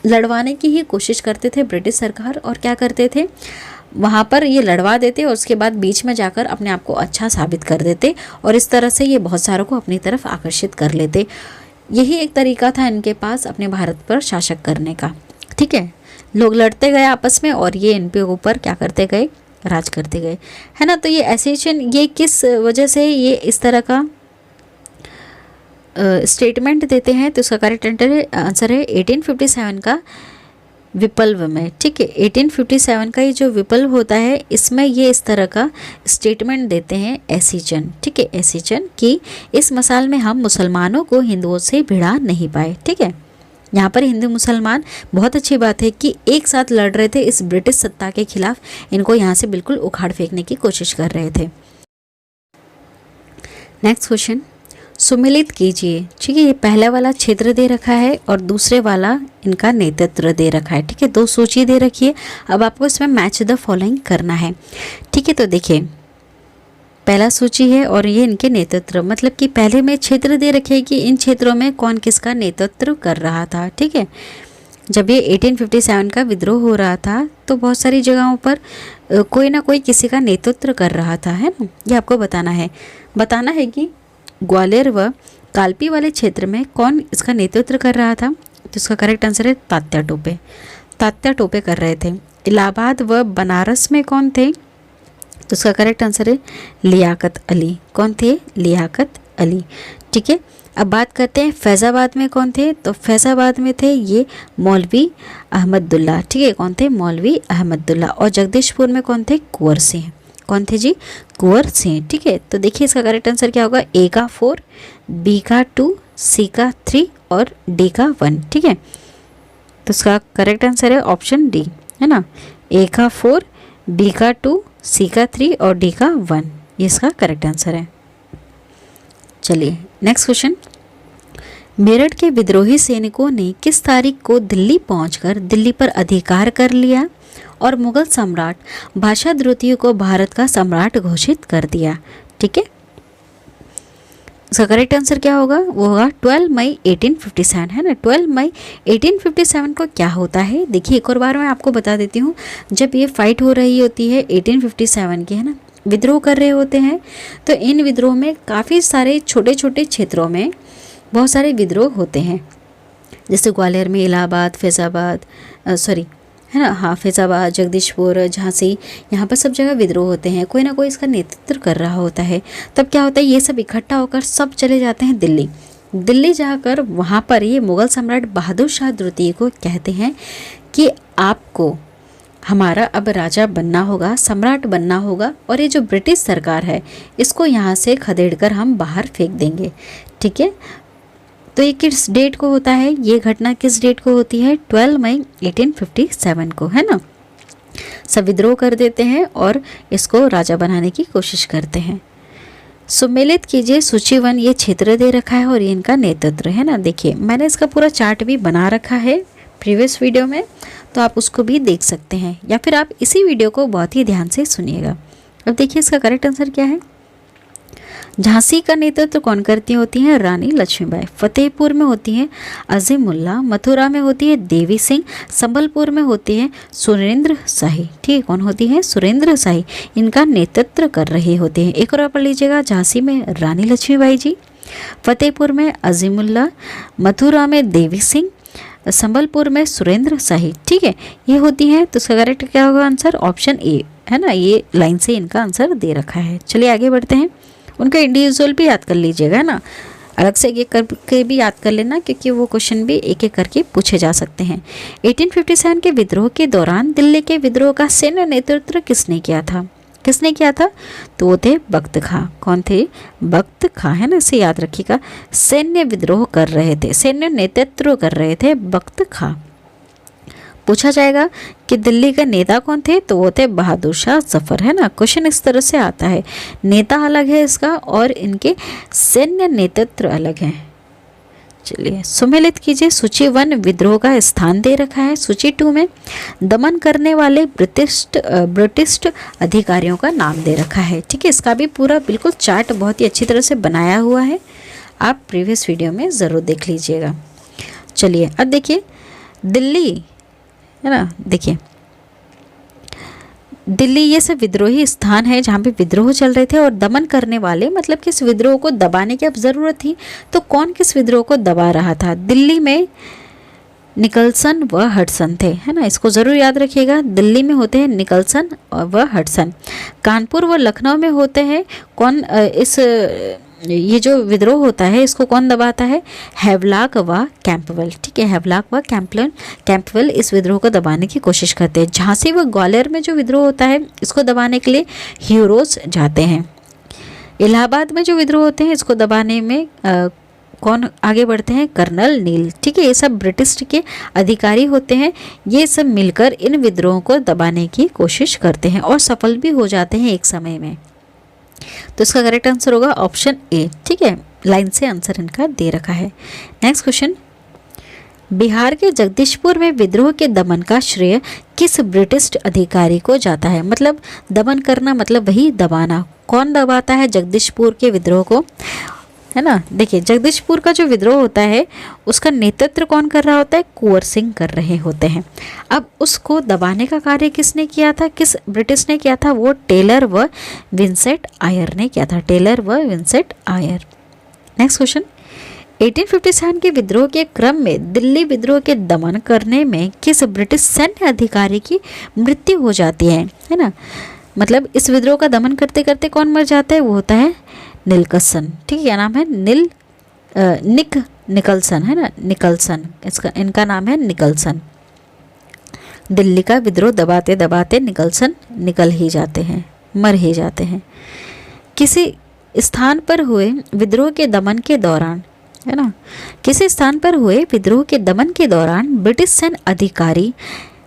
लड़वाने की ही कोशिश करते थे ब्रिटिश सरकार। और क्या करते थे, वहाँ पर ये लड़वा देते और उसके बाद बीच में जाकर अपने आप को अच्छा साबित कर देते और इस तरह से ये बहुत सारों को अपनी तरफ आकर्षित कर लेते। यही एक तरीका था इनके पास अपने भारत पर शासक करने का। ठीक है, लोग लड़ते गए आपस में और ये इन पे ऊपर क्या करते गए, राज करते गए, है ना। तो ये एसेशन, ये किस वजह से ये इस तरह का स्टेटमेंट देते हैं? तो उसका करेक्ट आंसर है 1857 का विप्लव में। ठीक है, 1857 का ये जो विप्लव होता है, इसमें ये इस तरह का स्टेटमेंट देते हैं एसिचन। ठीक है, एसिचन कि इस मिसाल में हम मुसलमानों को हिंदुओं से भिड़ा नहीं पाए। ठीक है, यहाँ पर हिंदू मुसलमान, बहुत अच्छी बात है कि एक साथ लड़ रहे थे इस ब्रिटिश सत्ता के खिलाफ, इनको यहाँ से बिल्कुल उखाड़ फेंकने की कोशिश कर रहे थे। नेक्स्ट क्वेश्चन, सुमिलित कीजिए। ठीक है, ये पहला वाला क्षेत्र दे रखा है और दूसरे वाला इनका नेतृत्व दे रखा है। ठीक है, दो सूची दे रखी है, अब आपको इसमें मैच द फॉलोइंग करना है। ठीक है, तो देखिए पहला सूची है और ये इनके नेतृत्व, मतलब कि पहले में क्षेत्र दे रखे कि इन क्षेत्रों में कौन किसका नेतृत्व कर रहा था। ठीक है, जब ये 1857 का विद्रोह हो रहा था तो बहुत सारी जगहों पर कोई ना कोई किसी का नेतृत्व कर रहा था, है ना। ये आपको बताना है कि ग्वालियर व कालपी वाले क्षेत्र में कौन इसका नेतृत्व कर रहा था। तो इसका करेक्ट आंसर है तात्या टोपे। तात्या टोपे कर रहे थे। इलाहाबाद व बनारस में कौन थे? तो उसका करेक्ट आंसर है लियाकत अली। कौन थे? लियाकत अली। ठीक है, अब बात करते हैं फैज़ाबाद में कौन थे। तो फैज़ाबाद में थे ये मौलवी अहमदुल्ला। ठीक है, कौन थे? मौलवी अहमदुल्ला। और जगदीशपुर में कौन थे? कुंवर सिंह। कौन थे जी? कुंवर सिंह। ठीक है, तो देखिए इसका करेक्ट आंसर क्या होगा, ए का 4, बी का 2, सी का 3 और डी का 1। ठीक है, तो इसका करेक्ट आंसर है ऑप्शन डी, है ना। ए का 4, बी का 2, सी का 3 और डी का 1, ये इसका करेक्ट आंसर है। चलिए नेक्स्ट क्वेश्चन, मेरठ के विद्रोही सैनिकों ने किस तारीख को दिल्ली पहुंचकर दिल्ली पर अधिकार कर लिया और मुगल सम्राट भाषा द्वितीय को भारत का सम्राट घोषित कर दिया? ठीक है, इसका करेक्ट आंसर क्या होगा, वो होगा 12 मई 1857, है ना। 12 मई 1857 को क्या होता है, देखिए एक और बार मैं आपको बता देती हूँ। जब ये फाइट हो रही होती है 1857 की, है ना, विद्रोह कर रहे होते हैं, तो इन विद्रोह में काफ़ी सारे छोटे छोटे क्षेत्रों में बहुत सारे विद्रोह होते हैं, जैसे ग्वालियर में, इलाहाबाद, फैज़ाबाद, है ना, हाँ फैज़ाबाद, जगदीशपुर, झांसी, यहाँ पर सब जगह विद्रोह होते हैं। कोई ना कोई इसका नेतृत्व कर रहा होता है। तब क्या होता है, ये सब इकट्ठा होकर सब चले जाते हैं दिल्ली। दिल्ली जाकर वहाँ पर ये मुग़ल सम्राट बहादुर शाह द्वितीय को कहते हैं कि आपको हमारा अब राजा बनना होगा, सम्राट बनना होगा, और ये जो ब्रिटिश सरकार है इसको यहाँ से खदेड़कर हम बाहर फेंक देंगे। ठीक है, तो ये किस डेट को होता है, ये घटना किस डेट को होती है, 12 मई 1857 को, है ना। सब विद्रोह कर देते हैं और इसको राजा बनाने की कोशिश करते हैं। सुमेलित कीजिए सूची 1, ये क्षेत्र दे रखा है और ये इनका नेतृत्व है ना। देखिए मैंने इसका पूरा चार्ट भी बना रखा है प्रीवियस वीडियो में, तो आप उसको भी देख सकते हैं या फिर आप इसी वीडियो को बहुत ही ध्यान से सुनिएगा। अब देखिए इसका करेक्ट आंसर क्या है। झांसी का नेतृत्व कौन करती होती हैं? रानी लक्ष्मीबाई। फतेहपुर में होती हैं अजीमुल्ला। मथुरा में होती है देवी सिंह। संबलपुर में होती है सुरेंद्र शाही। ठीक है, कौन होती है? सुरेंद्र शाही। इनका नेतृत्व कर रहे होते हैं। एक और पढ़ लीजिएगा, झांसी में रानी लक्ष्मीबाई जी, फतेहपुर में अजीमुल्ला, मथुरा में देवी सिंह, संबलपुर में सुरेंद्र शाही। ठीक है, ये होती हैं। तो इसका करेक्ट क्या होगा आंसर? ऑप्शन ए है ना, ये लाइन से इनका आंसर दे रखा है। चलिए आगे बढ़ते हैं। उनका इंडिविजुअल भी याद कर लीजिएगा ना, अलग से एक एक करके भी याद कर लेना, क्योंकि वो क्वेश्चन भी एक एक करके पूछे जा सकते हैं। 1857 के विद्रोह के दौरान दिल्ली के विद्रोह का सैन्य नेतृत्व किसने किया था? किसने किया था? तो वो थे बख्त खां। कौन थे? बख्त खां, है ना, इसे याद रखिएगा। सैन्य विद्रोह कर रहे थे, सैन्य नेतृत्व कर रहे थे बख्त खां। पूछा जाएगा कि दिल्ली के नेता कौन थे? तो वो थे बहादुर शाह जफर, है ना। क्वेश्चन इस तरह से आता है, नेता अलग है इसका और इनके सैन्य नेतृत्व अलग है। चलिए सुमेलित कीजिए सूची 1, विद्रोह का स्थान दे रखा है। सूची 2 में दमन करने वाले ब्रिटिश अधिकारियों का नाम दे रखा है। ठीक है, इसका भी पूरा बिल्कुल चार्ट बहुत ही अच्छी तरह से बनाया हुआ है, आप प्रीवियस वीडियो में ज़रूर देख लीजिएगा। चलिए अब देखिए दिल्ली, है ना, देखिए दिल्ली ये सब विद्रोही स्थान है जहाँ पे विद्रोह चल रहे थे। और दमन करने वाले मतलब किस विद्रोह को दबाने की अब ज़रूरत थी, तो कौन किस विद्रोह को दबा रहा था? दिल्ली में निकलसन व हडसन थे, है ना, इसको ज़रूर याद रखिएगा। दिल्ली में होते हैं निकलसन व हडसन। कानपुर व लखनऊ में होते हैं कौन? ये जो विद्रोह होता है इसको कौन दबाता है? हैवलॉक व कैंपवेल। ठीक है, हैवलॉक व कैंपवेल इस विद्रोह को दबाने की कोशिश करते हैं। झांसी व ग्वालियर में जो विद्रोह होता है इसको दबाने के लिए हीरोज जाते हैं। इलाहाबाद में जो विद्रोह होते हैं इसको दबाने में कौन आगे बढ़ते हैं? कर्नल नील। ठीक है, ये सब ब्रिटिश के अधिकारी होते हैं, ये सब मिलकर इन विद्रोहों को दबाने की कोशिश करते हैं और सफल भी हो जाते हैं एक समय में। तो इसका करेक्ट आंसर होगा ऑप्शन ए। ठीक है, लाइन से आंसर इनका दे रखा है। नेक्स्ट क्वेश्चन, बिहार के जगदीशपुर में विद्रोह के दमन का श्रेय किस ब्रिटिश अधिकारी को जाता है? मतलब दमन करना मतलब वही दबाना। कौन दबाता है जगदीशपुर के विद्रोह को, है ना? देखिए जगदीशपुर का जो विद्रोह होता है उसका नेतृत्व कौन कर रहा होता है? कुंवर सिंह कर रहे होते हैं। अब उसको दबाने का कार्य किसने किया था? किस ब्रिटिश ने किया था? वो टेलर व विंसेंट आयर ने किया था, टेलर व विंसेंट आयर। नेक्स्ट क्वेश्चन, 1857 के विद्रोह के क्रम में दिल्ली विद्रोह के दमन करने में किस ब्रिटिश सैन्य अधिकारी की मृत्यु हो जाती है ना? मतलब इस विद्रोह का दमन करते करते कौन मर जाता है? वो होता है निकलसन। ठीक है, क्या नाम है? निकलसन, है ना, निकलसन, इसका इनका नाम है निकलसन। दिल्ली का विद्रोह दबाते दबाते निकलसन निकल ही जाते हैं, मर ही जाते हैं। किसी स्थान पर हुए विद्रोह के दमन के दौरान, है ना, किसी स्थान पर हुए विद्रोह के दमन के दौरान ब्रिटिश सैन्य अधिकारी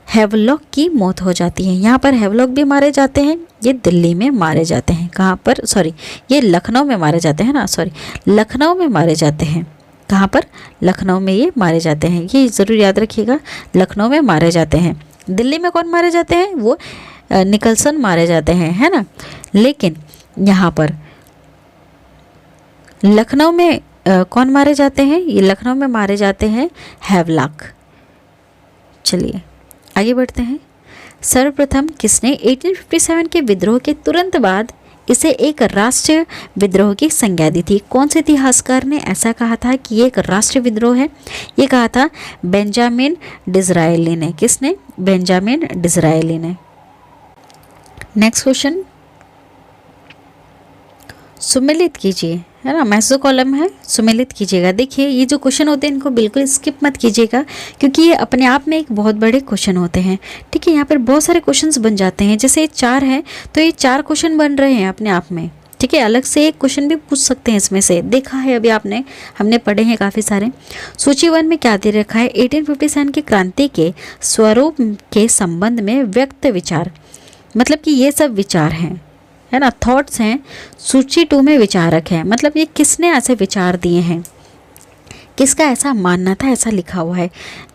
हैवलॉक की मौत हो जाती है। यहाँ पर हैवलॉक भी मारे जाते हैं, ये दिल्ली में मारे जाते हैं। कहाँ पर? सॉरी, ये लखनऊ में मारे जाते हैं ना, सॉरी, लखनऊ में मारे जाते हैं। कहाँ पर? लखनऊ में ये मारे जाते हैं, ये ज़रूर याद रखिएगा, लखनऊ में मारे जाते हैं। दिल्ली में कौन मारे जाते हैं? वो निकलसन मारे जाते हैं, है ना। लेकिन यहाँ पर लखनऊ में कौन मारे जाते हैं? ये लखनऊ में मारे जाते हैं हैवलॉक। चलिए आगे बढ़ते हैं। सर्वप्रथम किसने 1857 के विद्रोह के तुरंत बाद इसे एक राष्ट्रीय विद्रोह की संज्ञा दी थी? कौन से इतिहासकार ने ऐसा कहा था कि ये एक राष्ट्रीय विद्रोह है? ये कहा था बेंजामिन डिज़रायली ने। किसने? बेंजामिन डिज़रायली ने। नेक्स्ट क्वेश्चन, सुमेलित कीजिए, है ना, मैसो कॉलम है, सुमेलित कीजिएगा। देखिए ये जो क्वेश्चन होते हैं इनको बिल्कुल स्किप मत कीजिएगा, क्योंकि ये अपने आप में एक बहुत बड़े क्वेश्चन होते हैं। ठीक है, यहाँ पर बहुत सारे क्वेश्चंस बन जाते हैं, जैसे ये 4 हैं तो ये 4 क्वेश्चन बन रहे हैं अपने आप में। ठीक है, अलग से एक क्वेश्चन भी पूछ सकते हैं इसमें से, देखा है अभी आपने, हमने पढ़े हैं काफ़ी सारे। सूची 1 में क्या दे रखा है? 1857 की क्रांति के स्वरूप के संबंध में व्यक्त विचार, मतलब कि ये सब विचार हैं। है ना, थॉट्स हैं, सूची 2 में विचारक है, मतलब ये किसने ऐसे विचार दिए हैं, किसका ऐसा मानना था, ऐसा लिखा हुआ है।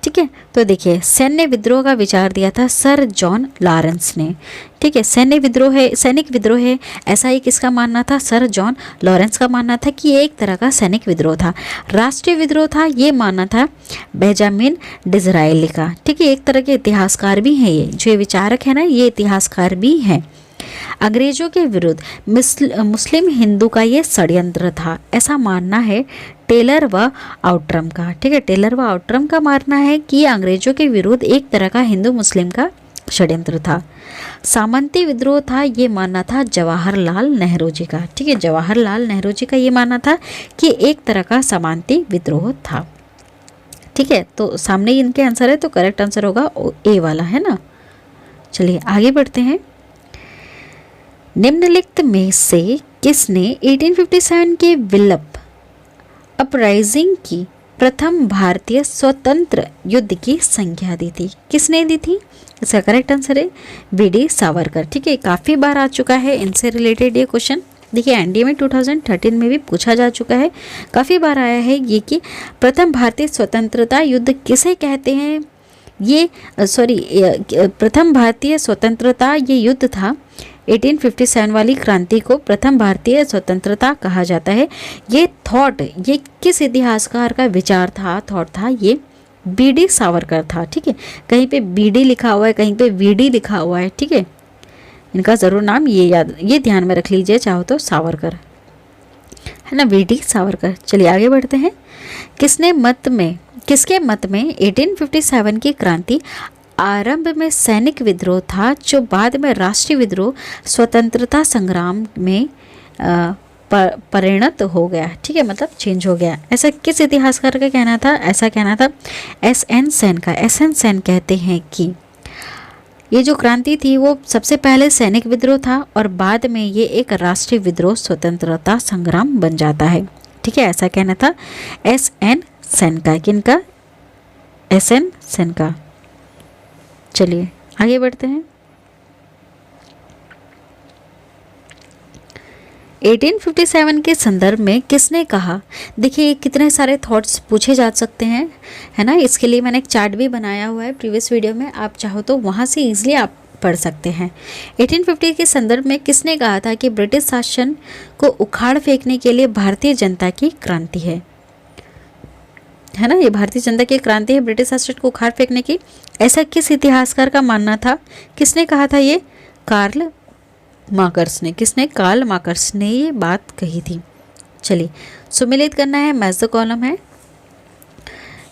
ठीक है, तो देखिए सैन्य विद्रोह का विचार दिया था सर जॉन लॉरेंस ने। ठीक है, सैनिक विद्रोह है, ऐसा ही किसका मानना था, सर जॉन लॉरेंस का मानना था कि ये एक तरह का सैनिक विद्रोह था। राष्ट्रीय विद्रोह था, ये मानना था बेंजामिन डिज़राएली का। ठीक है, एक तरह के इतिहासकार भी हैं, ये जो विचारक है ना, ये इतिहासकार भी हैं। अंग्रेजों के विरुद्ध मुस्लिम हिंदू का ये षड्यंत्र था, ऐसा मानना है टेलर व आउट्रम का। ठीक है, टेलर व आउट्रम का मानना है कि ये अंग्रेजों के विरुद्ध एक तरह का हिंदू मुस्लिम का षड्यंत्र था। सामंती विद्रोह था, ये मानना था जवाहरलाल नेहरू जी का। ठीक है, जवाहरलाल नेहरू जी का ये मानना था कि एक तरह का सामंती विद्रोह था। ठीक है, तो सामने इनके आंसर है, तो करेक्ट आंसर होगा ए वाला, है ना। चलिए आगे बढ़ते हैं। निम्नलिखित में से किसने 1857 के विप्लव अपराइजिंग की प्रथम भारतीय स्वतंत्र युद्ध की संज्ञा दी थी, किसने दी थी? इसका करेक्ट आंसर है वी.डी. सावरकर। ठीक है, काफ़ी बार आ चुका है इनसे रिलेटेड ये क्वेश्चन। देखिए एनडीए में 2013 में भी पूछा जा चुका है, काफ़ी बार आया है ये कि प्रथम भारतीय स्वतंत्रता युद्ध किसे कहते हैं। ये प्रथम भारतीय स्वतंत्रता ये युद्ध था, 1857 वाली क्रांति को प्रथम भारतीय स्वतंत्रता कहा जाता है। ये थॉट, ये किस इतिहासकार का विचार था, थॉट था, ये बी.डी. सावरकर था। ठीक है, कहीं पे बी.डी. लिखा हुआ है, कहीं पे वी.डी. लिखा हुआ है। ठीक है, इनका ज़रूर नाम ये ध्यान में रख लीजिए, चाहो तो सावरकर, है ना, वी.डी. सावरकर। चलिए आगे बढ़ते हैं। किसके मत में 1857 की क्रांति आरंभ में सैनिक विद्रोह था, जो बाद में राष्ट्रीय विद्रोह स्वतंत्रता संग्राम में परिणत हो गया। ठीक है, मतलब चेंज हो गया। ऐसा किस इतिहासकार का कहना था? ऐसा कहना था एस.एन. सेन का। एस.एन. सेन कहते हैं कि ये जो क्रांति थी वो सबसे पहले सैनिक विद्रोह था और बाद में ये एक राष्ट्रीय विद्रोह स्वतंत्रता संग्राम बन जाता है। ठीक है, ऐसा कहना था एस.एन. सेन का। किनका? एस.एन. सेन का। चलिए आगे बढ़ते हैं। 1857 के संदर्भ में किसने कहा? देखिए कितने सारे थॉट्स पूछे जा सकते हैं, है ना। इसके लिए मैंने एक चार्ट भी बनाया हुआ है प्रीवियस वीडियो में, आप चाहो तो वहाँ से इजीली आप पढ़ सकते हैं। 1850 के संदर्भ में किसने कहा था कि ब्रिटिश शासन को उखाड़ फेंकने के लिए भारतीय जनता की क्रांति है ना, ये भारतीय जनता की क्रांति है ब्रिटिश शासन को उखाड़ फेंकने की। ऐसा किस इतिहासकार का मानना था? किसने कहा था ये? कार्ल मार्कस ने। किसने? कार्ल मार्कस ने ये बात कही थी। चलिए सुमिलित करना है, मैच द कॉलम है।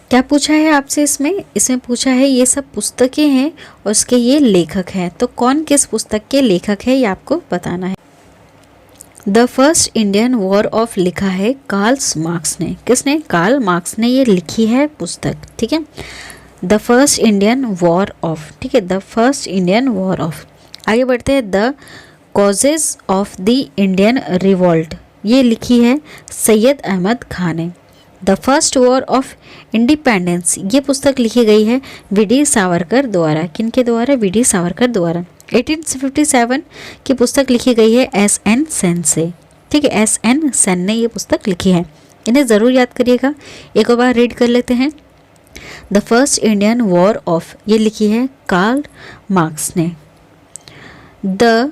क्या पूछा है आपसे इसमें पूछा है ये सब पुस्तकें हैं और उसके ये लेखक हैं, तो कौन किस पुस्तक के लेखक है ये आपको बताना है। The first Indian war of लिखा है कार्ल मार्क्स ने। किसने? कार्ल मार्क्स ने ये लिखी है पुस्तक। ठीक है, the first Indian war of. ठीक है, the first Indian war of. आगे बढ़ते हैं। The causes of the Indian revolt, ये लिखी है सैयद अहमद खान ने। The first war of independence, ये पुस्तक लिखी गई है वी.डी. सावरकर द्वारा। किनके द्वारा? वी.डी. सावरकर द्वारा। 1857 की पुस्तक लिखी गई है एस.एन. सेन से। ठीक है, एस.एन. सेन ने ये पुस्तक लिखी है, इन्हें ज़रूर याद करिएगा। एक और बार रीड कर लेते हैं। The first Indian war of, ये लिखी है कार्ल मार्क्स ने। The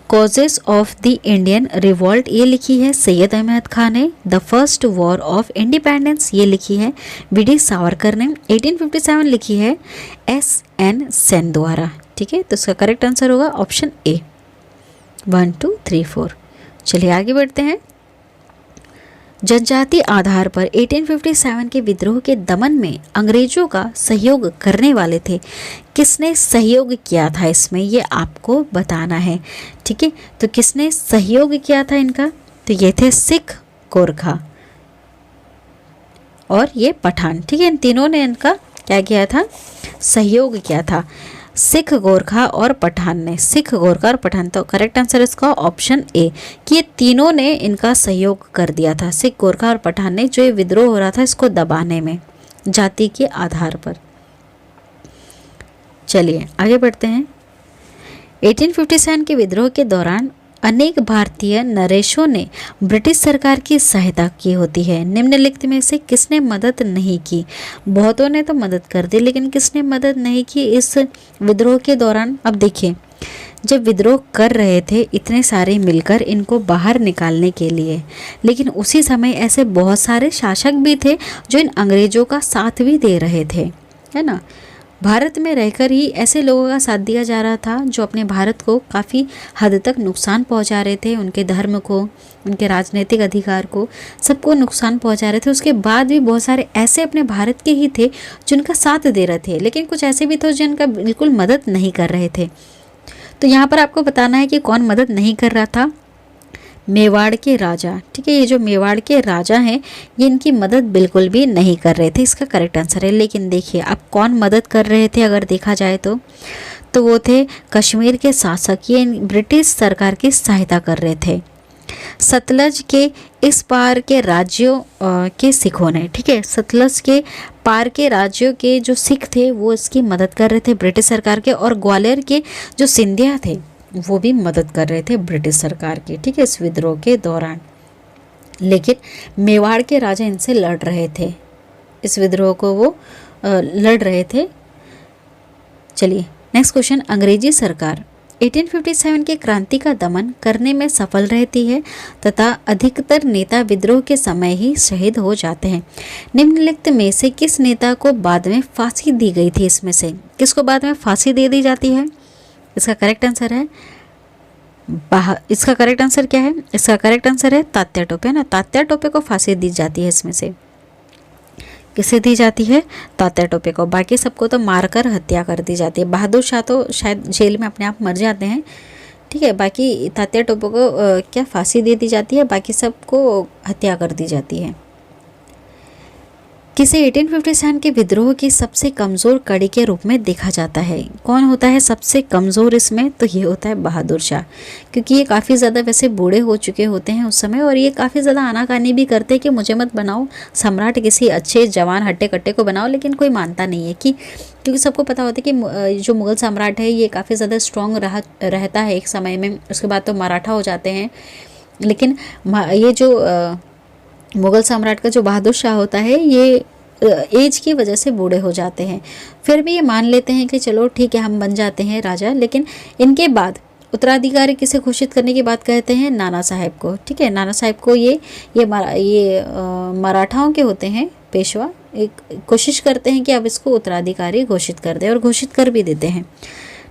causes of the Indian revolt, ये लिखी है सैयद अहमद खान ने। The first war of independence, ये लिखी है वी.डी. सावरकर ने। 1857 लिखी है एस.एन. सेन द्वारा। ठीक है, तो इसका करेक्ट आंसर होगा ऑप्शन ए, 1 2 3 4। चलिए आगे बढ़ते हैं। जनजाति आधार पर 1857 के विद्रोह के दमन में अंग्रेजों का सहयोग करने वाले थे। किसने सहयोग किया था इसमें, ये आपको बताना है। ठीक है, तो किसने सहयोग किया था इनका? तो ये थे सिख, गोरखा और ये पठान। ठीक है, इन तीनों ने इनका क्या किया था? सहयोग किया था। सिख, गोरखा और पठान ने। सिख, गोरखा और पठान, तो करेक्ट आंसर इसका ऑप्शन ए कि ये तीनों ने इनका सहयोग कर दिया था। सिख, गोरखा और पठान ने जो ये विद्रोह हो रहा था इसको दबाने में जाति के आधार पर। चलिए आगे बढ़ते हैं। 1857 के विद्रोह के दौरान अनेक भारतीय नरेशों ने ब्रिटिश सरकार की सहायता की होती है। निम्नलिखित में से किसने मदद नहीं की? बहुतों ने तो मदद कर दी, लेकिन किसने मदद नहीं की इस विद्रोह के दौरान? अब देखिए, जब विद्रोह कर रहे थे इतने सारे मिलकर इनको बाहर निकालने के लिए, लेकिन उसी समय ऐसे बहुत सारे शासक भी थे जो इन अंग्रेजों का साथ भी दे रहे थे, है ना। भारत में रहकर ही ऐसे लोगों का साथ दिया जा रहा था जो अपने भारत को काफ़ी हद तक नुकसान पहुंचा रहे थे, उनके धर्म को, उनके राजनीतिक अधिकार को, सबको नुकसान पहुंचा रहे थे। उसके बाद भी बहुत सारे ऐसे अपने भारत के ही थे जिनका साथ दे रहे थे, लेकिन कुछ ऐसे भी थे जिनका बिल्कुल मदद नहीं कर रहे थे। तो यहाँ पर आपको बताना है कि कौन मदद नहीं कर रहा था। मेवाड़ के राजा, ठीक है, ये जो मेवाड़ के राजा हैं ये इनकी मदद बिल्कुल भी नहीं कर रहे थे, इसका करेक्ट आंसर है। लेकिन देखिए अब कौन मदद कर रहे थे अगर देखा जाए तो वो थे कश्मीर के शासक, ये ब्रिटिश सरकार की सहायता कर रहे थे। सतलज के इस पार के राज्यों के सिखों ने, ठीक है, सतलज के पार के राज्यों के जो सिख थे वो इसकी मदद कर रहे थे ब्रिटिश सरकार के, और ग्वालियर के जो सिंधिया थे वो भी मदद कर रहे थे ब्रिटिश सरकार की, ठीक है, इस विद्रोह के दौरान। लेकिन मेवाड़ के राजा इनसे लड़ रहे थे, इस विद्रोह को वो लड़ रहे थे। चलिए नेक्स्ट क्वेश्चन, अंग्रेजी सरकार 1857 के क्रांति का दमन करने में सफल रहती है तथा अधिकतर नेता विद्रोह के समय ही शहीद हो जाते हैं। निम्नलिखित में से किस नेता को बाद में फांसी दी गई थी? इसमें से किसको बाद में फांसी दे दी जाती है? इसका करेक्ट आंसर है इसका करेक्ट आंसर क्या है? इसका करेक्ट आंसर है तात्या टोपे ना। तात्या टोपे को फांसी दी जाती है। इसमें से किसे दी जाती है? तात्या टोपे को। बाकी सबको तो मारकर हत्या कर दी जाती है। बहादुर शाह तो शायद जेल में अपने आप मर जाते हैं, ठीक है। बाकी तात्या टोपे को क्या फांसी दे दी जाती है, बाकी सबको हत्या कर दी जाती है। किसे 1857 के विद्रोह की सबसे कमज़ोर कड़ी के रूप में देखा जाता है? कौन होता है सबसे कमज़ोर इसमें? तो ये होता है बहादुर शाह, क्योंकि ये काफ़ी ज़्यादा वैसे बूढ़े हो चुके होते हैं उस समय, और ये काफ़ी ज़्यादा आनाकानी भी करते हैं कि मुझे मत बनाओ सम्राट, किसी अच्छे जवान हट्टे कट्टे को बनाओ, लेकिन कोई मानता नहीं है क्योंकि सबको पता होता है कि जो मुग़ल सम्राट है ये काफ़ी ज़्यादा स्ट्रॉन्ग रहता है एक समय में, उसके बाद तो मराठा हो जाते हैं। लेकिन ये जो मुग़ल सम्राट का जो बहादुर शाह होता है ये एज की वजह से बूढ़े हो जाते हैं। फिर भी ये मान लेते हैं कि चलो ठीक है हम बन जाते हैं राजा, लेकिन इनके बाद उत्तराधिकारी किसे घोषित करने की बात कहते हैं? नाना साहेब को, ठीक है। नाना साहेब को ये मराठाओं के होते हैं पेशवा, एक कोशिश करते हैं कि अब इसको उत्तराधिकारी घोषित कर दें, और घोषित कर भी देते हैं,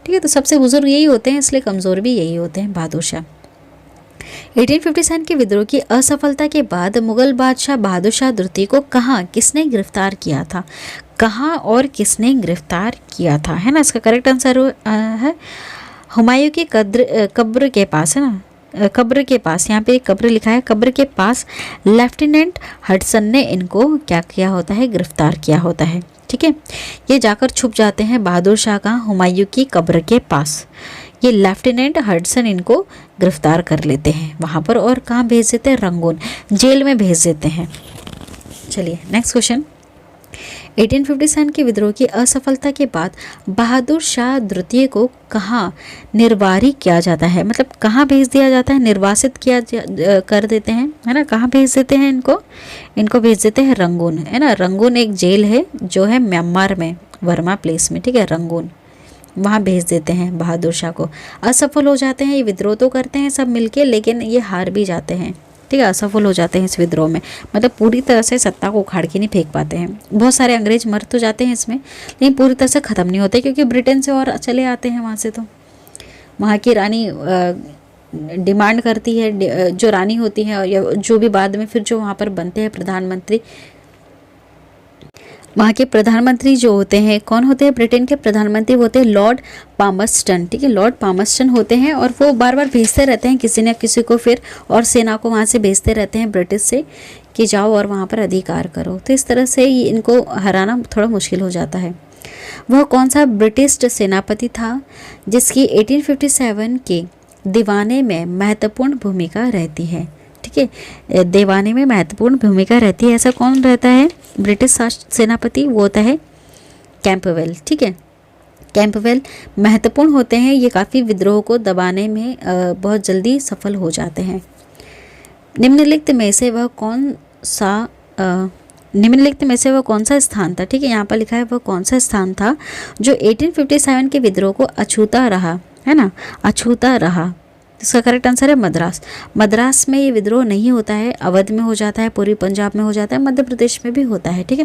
ठीक है। तो सबसे बुजुर्ग यही होते हैं, इसलिए कमज़ोर भी यही होते हैं, बहादुर शाह। 1857 के विद्रोह की असफलता के बाद मुगल बादशाह बहादुर शाह द्वितीय को कहाँ किसने गिरफ्तार किया था? कहाँ और किसने गिरफ्तार किया था, है ना। इसका करेक्ट आंसर है हुमायूं की कब्र के पास, है ना। कब्र के पास, यहाँ पे कब्र लिखा है, कब्र के पास लेफ्टिनेंट हडसन ने इनको क्या किया होता है? गिरफ्तार किया होता है, ठीक है। ये जाकर छुप जाते हैं बहादुर शाह का हुमायूं की कब्र के पास। ये लेफ्टिनेंट हडसन इनको गिरफ्तार कर लेते हैं वहाँ पर, और कहाँ भेज देते हैं? रंगून जेल में भेज देते हैं। चलिए नेक्स्ट क्वेश्चन, 1857 के विद्रोह की असफलता के बाद बहादुर शाह द्वितीय को कहाँ निर्वारी किया जाता है? मतलब कहाँ भेज दिया जाता है? निर्वासित कर देते हैं, है ना। कहाँ भेज देते हैं इनको भेज देते हैं रंगून, है ना। रंगून एक जेल है जो है म्यांमार में, वर्मा प्लेस में, ठीक है, रंगून, वहाँ भेज देते हैं बहादुर शाह को। असफल हो जाते हैं, ये विद्रोह तो करते हैं सब मिलके, लेकिन ये हार भी जाते हैं, ठीक है, असफल हो जाते हैं इस विद्रोह में। मतलब पूरी तरह से सत्ता को उखाड़ के नहीं फेंक पाते हैं। बहुत सारे अंग्रेज मर तो जाते हैं इसमें, लेकिन पूरी तरह से ख़त्म नहीं होते, क्योंकि ब्रिटेन से और चले आते हैं वहाँ से। तो वहाँ की रानी डिमांड करती है, जो रानी होती है या जो भी बाद में फिर जो वहाँ पर बनते हैं प्रधानमंत्री, वहाँ के प्रधानमंत्री जो होते हैं, कौन होते हैं? ब्रिटेन के प्रधानमंत्री होते हैं लॉर्ड पामर्स्टन, ठीक है, लॉर्ड पामर्स्टन होते हैं, और वो बार बार भेजते रहते हैं किसी न किसी को फिर, और सेना को वहाँ से भेजते रहते हैं ब्रिटिश से कि जाओ और वहाँ पर अधिकार करो। तो इस तरह से इनको हराना थोड़ा मुश्किल हो जाता है। वह कौन सा ब्रिटिश सेनापति था जिसकी 1857 के दीवाने में महत्वपूर्ण भूमिका रहती है? ठीक है, दीवाने में महत्वपूर्ण भूमिका रहती है, ऐसा कौन रहता है ब्रिटिश सेनापति? वो होता है कैंपबेल, ठीक है। कैंपबेल महत्वपूर्ण होते हैं, ये काफ़ी विद्रोह को दबाने में बहुत जल्दी सफल हो जाते हैं। निम्नलिखित में से वह कौन सा स्थान था, ठीक है, यहाँ पर लिखा है वह कौन सा स्थान था जो 1857 के विद्रोह को अछूता रहा, है ना, अछूता रहा। इसका करेक्ट आंसर है मद्रास। मद्रास में ये विद्रोह नहीं होता है, अवध में हो जाता है, पूर्वी पंजाब में हो जाता है, मध्य प्रदेश में भी होता है, ठीक है,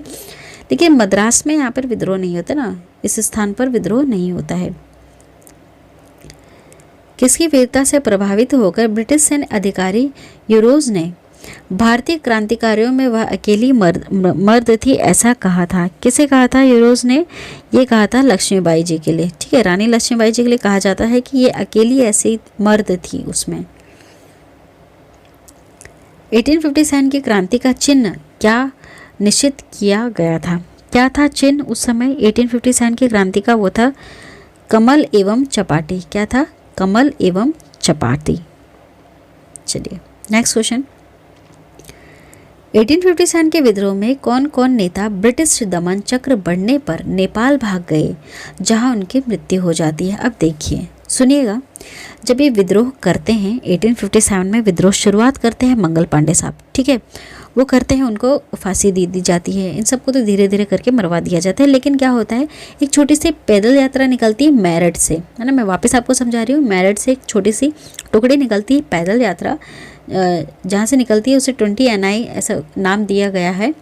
लेकिन मद्रास में यहाँ पर विद्रोह नहीं होता ना, इस स्थान पर विद्रोह नहीं होता है। किसकी वीरता से प्रभावित होकर ब्रिटिश सैन्य अधिकारी यूरोज ने भारतीय क्रांतिकारियों में वह अकेली मर्द थी ऐसा कहा था? किसे कहा था यूरोज ने? ये कहा था लक्ष्मीबाई जी के लिए, ठीक है, रानी लक्ष्मीबाई जी के लिए कहा जाता है कि ये अकेली ऐसी मर्द थी उसमें। 1857 की क्रांति का चिन्ह क्या निश्चित किया गया था? क्या था चिन्ह उस समय 1857 की क्रांति का? वो था कमल एवं चपाटी। क्या था? कमल एवं चपाटी। चलिए नेक्स्ट क्वेश्चन। 1857 के विद्रोह में कौन कौन नेता ब्रिटिश दमन चक्र बढ़ने पर नेपाल भाग गए, जहां उनकी मृत्यु हो जाती है? अब देखिए, सुनिएगा, जब ये विद्रोह करते हैं 1857 में विद्रोह शुरुआत करते हैं मंगल पांडे साहब, ठीक है, वो करते हैं, उनको फांसी दे दी जाती है, इन सबको तो धीरे धीरे करके मरवा दिया जाता है। लेकिन क्या होता है, एक छोटी सी पैदल यात्रा निकलती है मेरठ से, है ना, मैं वापस आपको समझा रही हूँ, मेरठ से एक छोटी सी टुकड़ी निकलती है पैदल यात्रा, जहाँ से निकलती है उसे 20 NI ऐसा नाम दिया गया है।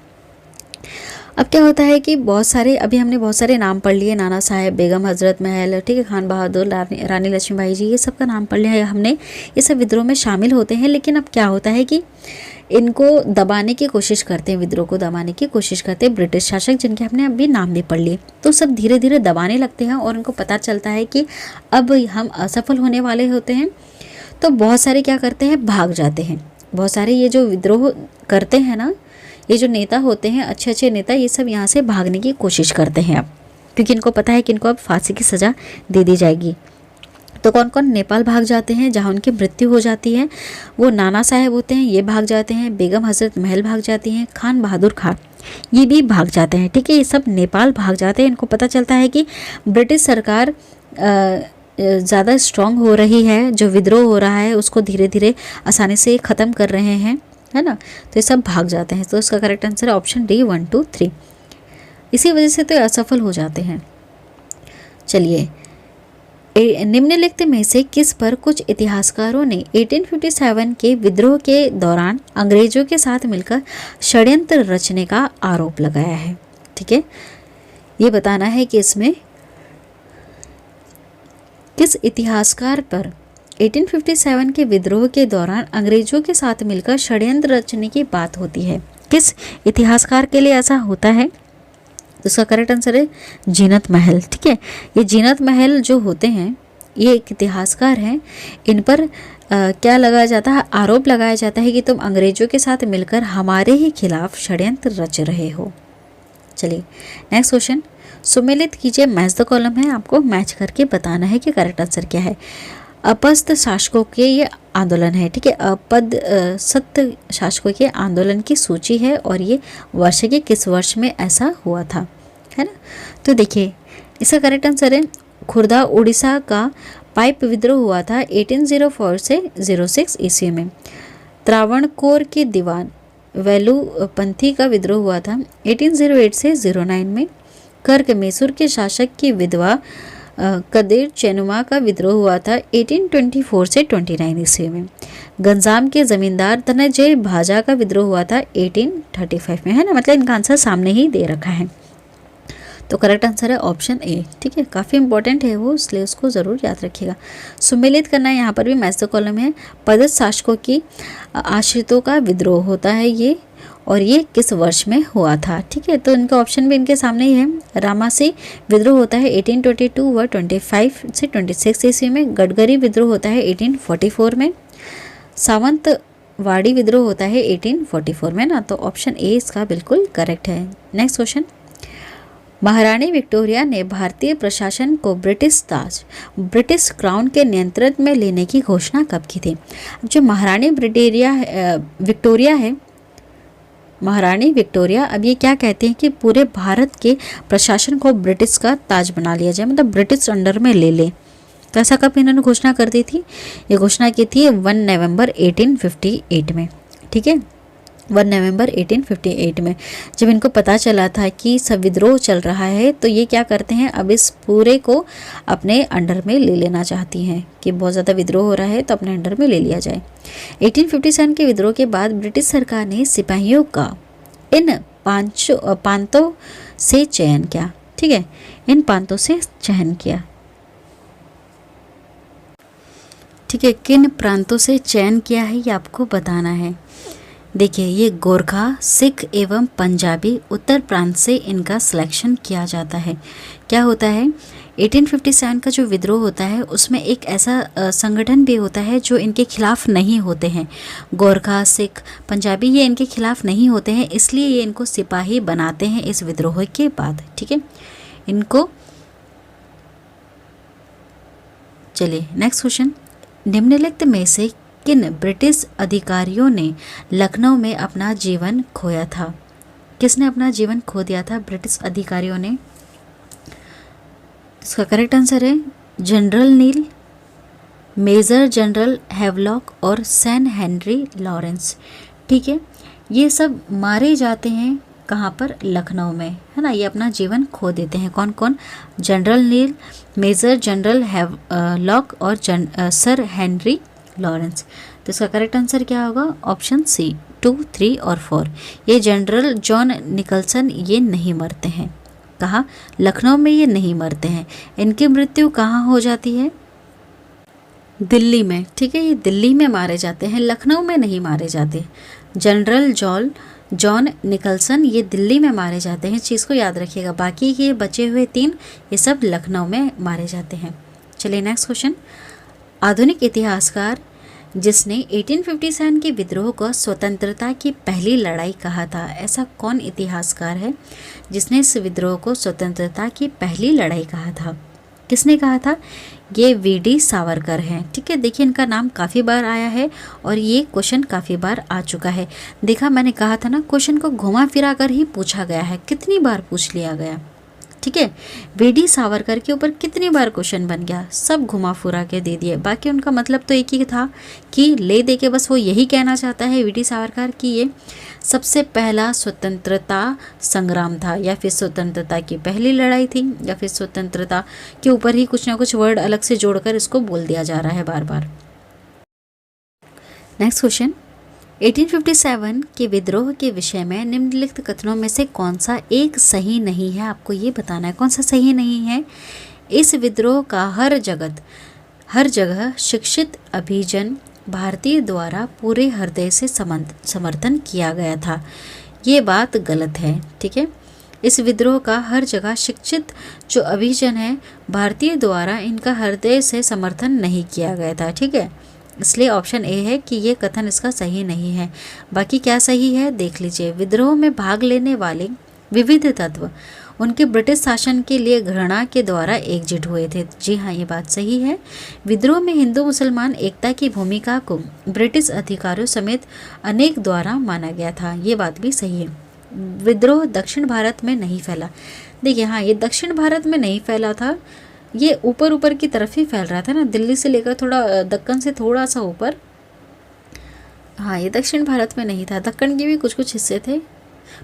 अब क्या होता है कि बहुत सारे, अभी हमने बहुत सारे नाम पढ़ लिए, नाना साहेब, बेगम हजरत महल, ठीक है, खान बहादुर, रानी लक्ष्मीबाई जी, ये सब का नाम पढ़ लिया है हमने, ये सब विद्रोह में शामिल होते हैं। लेकिन अब क्या होता है कि इनको दबाने की कोशिश करते हैं, विद्रोह को दबाने की कोशिश करते हैं ब्रिटिश शासक, जिनके हमने अभी नाम भी पढ़ लिए, तो सब धीरे धीरे दबाने लगते हैं और उनको पता चलता है कि अब हम असफल होने वाले होते हैं। तो बहुत सारे क्या करते हैं, भाग जाते हैं। बहुत सारे ये जो विद्रोह करते हैं ना, ये जो नेता होते हैं, अच्छे अच्छे नेता, ये सब यहाँ से भागने की कोशिश करते हैं अब, क्योंकि इनको पता है कि इनको अब फांसी की सज़ा दे दी जाएगी। तो कौन कौन नेपाल भाग जाते हैं, जहाँ उनकी मृत्यु हो जाती है? वो नाना साहेब होते हैं, ये भाग जाते हैं, बेगम हजरत महल भाग जाती हैं, खान बहादुर खां ये भी भाग जाते हैं, ठीक है, ये सब नेपाल भाग जाते हैं। इनको पता चलता है कि ब्रिटिश सरकार ज़्यादा स्ट्रांग हो रही है, जो विद्रोह हो रहा है उसको धीरे धीरे आसानी से ख़त्म कर रहे हैं, है ना, तो ये सब भाग जाते हैं। तो इसका करेक्ट आंसर है ऑप्शन डी 1, 2, 3। इसी वजह से तो असफल हो जाते हैं। चलिए, निम्नलिखित में से किस पर कुछ इतिहासकारों ने 1857 के विद्रोह के दौरान अंग्रेजों के साथ मिलकर षड्यंत्र रचने का आरोप लगाया है? ठीक है, ये बताना है कि इसमें किस इतिहासकार पर 1857 के विद्रोह के दौरान अंग्रेजों के साथ मिलकर षड्यंत्र रचने की बात होती है। किस इतिहासकार के लिए ऐसा होता है? तो इसका करेक्ट आंसर है जीनत महल, ठीक है। ये जीनत महल जो होते हैं, ये एक इतिहासकार हैं, इन पर क्या लगाया जाता है, आरोप लगाया जाता है कि तुम अंग्रेजों के साथ मिलकर हमारे ही खिलाफ षड्यंत्र रच रहे हो। चलिए नेक्स्ट क्वेश्चन, सुमेलित कीजिए, मैच द कॉलम है, आपको मैच करके बताना है कि करेक्ट आंसर क्या है। अपस्त शासकों के ये आंदोलन है, ठीक है, अपद सत्य शासकों के आंदोलन की सूची है और ये वर्ष के किस वर्ष में ऐसा हुआ था, है ना। तो देखिए इसका करेक्ट आंसर है खुर्दा उड़ीसा का पाइप विद्रोह हुआ था 1804 से 06 ईस्वी में। त्रावणकोर के दीवान वेलुपंथी का विद्रोह हुआ था 1808 से 09 में। कर्क मैसूर के शासक की विधवा कदीर चेनुमा का विद्रोह हुआ था 1824 से 29 ईस्वी में। गंजाम के जमींदार धनंजय भाजा का विद्रोह हुआ था 1835 में, है ना, मतलब इनका आंसर सामने ही दे रखा है। तो करेक्ट आंसर है ऑप्शन ए, ठीक है, काफ़ी इंपॉर्टेंट है वो, इसलिए उसको ज़रूर याद रखिएगा। सुमेलित करना है, यहाँ पर भी मैच द कॉलम है। पदस्थ शासकों की आश्रितों का विद्रोह होता है ये, और ये किस वर्ष में हुआ था, ठीक है। तो इनका ऑप्शन भी इनके सामने ही है। रामासी विद्रोह होता है 1822 व 25 से 26 ईस्वी में। गडगरी विद्रोह होता है 1844 में। सावंतवाड़ी विद्रोह होता है 1844 में ना, तो ऑप्शन ए इसका बिल्कुल करेक्ट है। नेक्स्ट क्वेश्चन, महारानी विक्टोरिया ने भारतीय प्रशासन को ब्रिटिश क्राउन के नियंत्रण में लेने की घोषणा कब की थी? जो महारानी विक्टोरिया है, महारानी विक्टोरिया अब ये क्या कहते हैं कि पूरे भारत के प्रशासन को ब्रिटिश का ताज बना लिया जाए, मतलब ब्रिटिश अंडर में ले ले। तो ऐसा कब इन्होंने घोषणा कर दी थी? ये घोषणा की थी 1 नवंबर 1858 में, ठीक है, 1 नवंबर 1858 में। जब इनको पता चला था कि सब विद्रोह चल रहा है तो ये क्या करते हैं, अब इस पूरे को अपने अंडर में ले लेना चाहती हैं कि बहुत ज़्यादा विद्रोह हो रहा है तो अपने अंडर में ले लिया जाए। 1857 के विद्रोह के बाद ब्रिटिश सरकार ने सिपाहियों का इन प्रांतों से चयन किया, ठीक है, इन प्रांतों से चयन किया, ठीक है। किन प्रांतों से चयन किया है ये आपको बताना है। देखिए, ये गोरखा, सिख एवं पंजाबी उत्तर प्रांत से इनका सिलेक्शन किया जाता है। क्या होता है, 1857 का जो विद्रोह होता है उसमें एक ऐसा संगठन भी होता है जो इनके खिलाफ नहीं होते हैं। गोरखा, सिख, पंजाबी ये इनके खिलाफ नहीं होते हैं, इसलिए ये इनको सिपाही बनाते हैं इस विद्रोह के बाद, ठीक है। इनको, चलिए नेक्स्ट क्वेश्चन, निम्नलिखित में से किन ब्रिटिश अधिकारियों ने लखनऊ में अपना जीवन खोया था? किसने अपना जीवन खो दिया था ब्रिटिश अधिकारियों ने? इसका करेक्ट आंसर है जनरल नील, मेजर जनरल हैवलॉक और सैन हेनरी लॉरेंस, ठीक है। ये सब मारे जाते हैं कहाँ पर? लखनऊ में, है ना। ये अपना जीवन खो देते हैं। कौन कौन? जनरल नील, मेजर जनरल हैवलॉक और सर हेनरी लॉरेंस। तो इसका करेक्ट आंसर क्या होगा? ऑप्शन सी, 2, 3 और 4। ये जनरल जॉन निकलसन ये नहीं मरते हैं। कहाँ? लखनऊ में ये नहीं मरते हैं। इनकी मृत्यु कहाँ हो जाती है? दिल्ली में, ठीक है। ये दिल्ली में मारे जाते हैं, लखनऊ में नहीं मारे जाते। जनरल जॉन निकलसन ये दिल्ली में मारे जाते हैं, इस चीज़ को याद रखिएगा। बाकी ये बचे हुए 3 ये सब लखनऊ में मारे जाते हैं। चलिए नेक्स्ट क्वेश्चन, आधुनिक इतिहासकार जिसने 1857 के विद्रोह को स्वतंत्रता की पहली लड़ाई कहा था, ऐसा कौन इतिहासकार है जिसने इस विद्रोह को स्वतंत्रता की पहली लड़ाई कहा था? किसने कहा था? ये वी.डी. सावरकर हैं, ठीक है। देखिए, इनका नाम काफ़ी बार आया है और ये क्वेश्चन काफ़ी बार आ चुका है। देखा, मैंने कहा था ना, क्वेश्चन को घुमा फिरा कर ही पूछा गया है, कितनी बार पूछ लिया गया, ठीक है। वी.डी. सावरकर के ऊपर कितनी बार क्वेश्चन बन गया, सब घुमा फुरा के दे दिए। बाकी उनका मतलब तो एक ही था कि ले दे के बस वो यही कहना चाहता है वी.डी. सावरकर कि ये सबसे पहला स्वतंत्रता संग्राम था, या फिर स्वतंत्रता की पहली लड़ाई थी, या फिर स्वतंत्रता के ऊपर ही कुछ ना कुछ वर्ड अलग से जोड़कर इसको बोल दिया जा रहा है बार बार। नेक्स्ट क्वेश्चन, 1857 के विद्रोह के विषय में निम्नलिखित कथनों में से कौन सा एक सही नहीं है? आपको ये बताना है कौन सा सही नहीं है। इस विद्रोह का हर जगह शिक्षित अभिजन भारतीय द्वारा पूरे हृदय से समर्थन किया गया था। ये बात गलत है, ठीक है। इस विद्रोह का हर जगह शिक्षित जो अभिजन है भारतीय द्वारा इनका हृदय से समर्थन नहीं किया गया था, ठीक है। इसलिए ऑप्शन ए है कि ये कथन इसका सही नहीं है। बाकी क्या सही है देख लीजिए। विद्रोह में भाग लेने वाले विविध तत्व उनके ब्रिटिश शासन के लिए घृणा के द्वारा एकजुट हुए थे। जी हाँ, ये बात सही है। विद्रोह में हिंदू मुसलमान एकता की भूमिका को ब्रिटिश अधिकारियों समेत अनेक द्वारा माना गया था। ये बात भी सही है। विद्रोह दक्षिण भारत में नहीं फैला। देखिए, हाँ, ये दक्षिण भारत में नहीं फैला था, ये ऊपर की तरफ ही फैल रहा था ना, दिल्ली से लेकर थोड़ा दक्कन से थोड़ा सा ऊपर। हाँ, ये दक्षिण भारत में नहीं था। दक्कन के भी कुछ हिस्से थे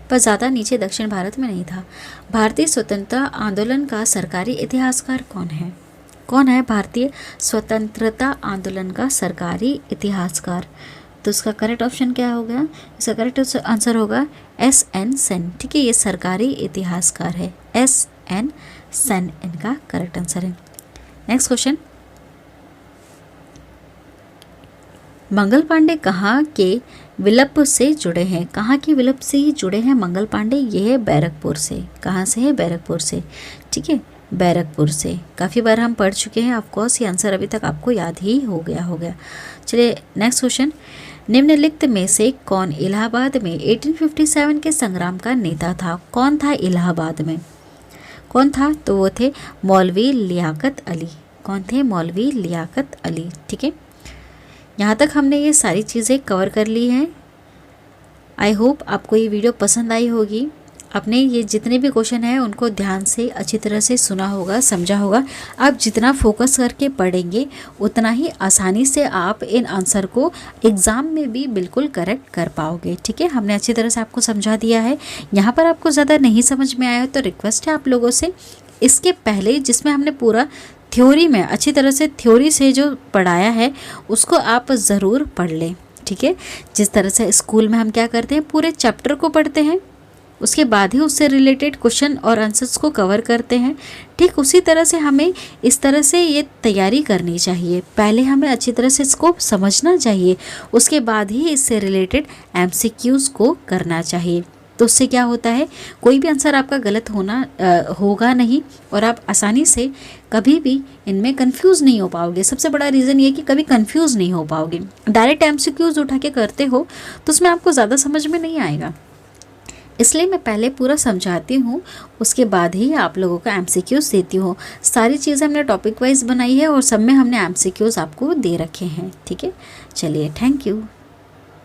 पर ज़्यादा नीचे दक्षिण भारत में नहीं था। भारतीय स्वतंत्रता आंदोलन का सरकारी इतिहासकार कौन है? कौन है भारतीय स्वतंत्रता आंदोलन का सरकारी इतिहासकार? तो इसका करेक्ट ऑप्शन क्या होगा? इसका करेक्ट आंसर होगा S.N. सेन, ठीक है। ये सरकारी इतिहासकार है, S.N. सेन इनका करेक्ट आंसर है। नेक्स्ट क्वेश्चन, मंगल पांडे कहाँ के विलप से जुड़े हैं? कहाँ के विलप से ही जुड़े हैं मंगल पांडे? ये है बैरकपुर से। कहाँ से है? बैरकपुर से, ठीक है, बैरकपुर से। काफ़ी बार हम पढ़ चुके हैं, ऑफकोर्स ये आंसर अभी तक आपको याद ही हो गया। चलिए नेक्स्ट क्वेश्चन, निम्नलिखित में से कौन इलाहाबाद में 1857 के संग्राम का नेता था? कौन था इलाहाबाद में? कौन था? तो वो थे मौलवी लियाकत अली। कौन थे? मौलवी लियाकत अली, ठीक है। यहाँ तक हमने ये सारी चीज़ें कवर कर ली हैं। आई होप आपको ये वीडियो पसंद आई होगी। आपने ये जितने भी क्वेश्चन हैं उनको ध्यान से अच्छी तरह से सुना होगा, समझा होगा। आप जितना फोकस करके पढ़ेंगे उतना ही आसानी से आप इन आंसर को एग्ज़ाम में भी बिल्कुल करेक्ट कर पाओगे। ठीक है, हमने अच्छी तरह से आपको समझा दिया है। यहाँ पर आपको ज़्यादा नहीं समझ में आया तो रिक्वेस्ट है आप लोगों से, इसके पहले जिसमें हमने पूरा थ्योरी में अच्छी तरह से थ्योरी से जो पढ़ाया है उसको आप ज़रूर पढ़ लें। ठीक है, जिस तरह से स्कूल में हम क्या करते हैं, पूरे चैप्टर को पढ़ते हैं, उसके बाद ही उससे रिलेटेड क्वेश्चन और आंसर्स को कवर करते हैं, ठीक उसी तरह से हमें इस तरह से ये तैयारी करनी चाहिए। पहले हमें अच्छी तरह से इसको समझना चाहिए, उसके बाद ही इससे रिलेटेड MCQs को करना चाहिए। तो उससे क्या होता है, कोई भी आंसर आपका गलत होगा नहीं और आप आसानी से कभी भी इनमें कंफ्यूज नहीं हो पाओगे। सबसे बड़ा रीज़न ये कि कभी कंफ्यूज नहीं हो पाओगे। डायरेक्ट MCQs उठा के करते हो तो उसमें आपको ज़्यादा समझ में नहीं आएगा, इसलिए मैं पहले पूरा समझाती हूँ, उसके बाद ही आप लोगों का MCQs देती हूँ। सारी चीज़ें हमने टॉपिक वाइज बनाई है और सब में हमने MCQs आपको दे रखे हैं। ठीक है, चलिए, थैंक यू।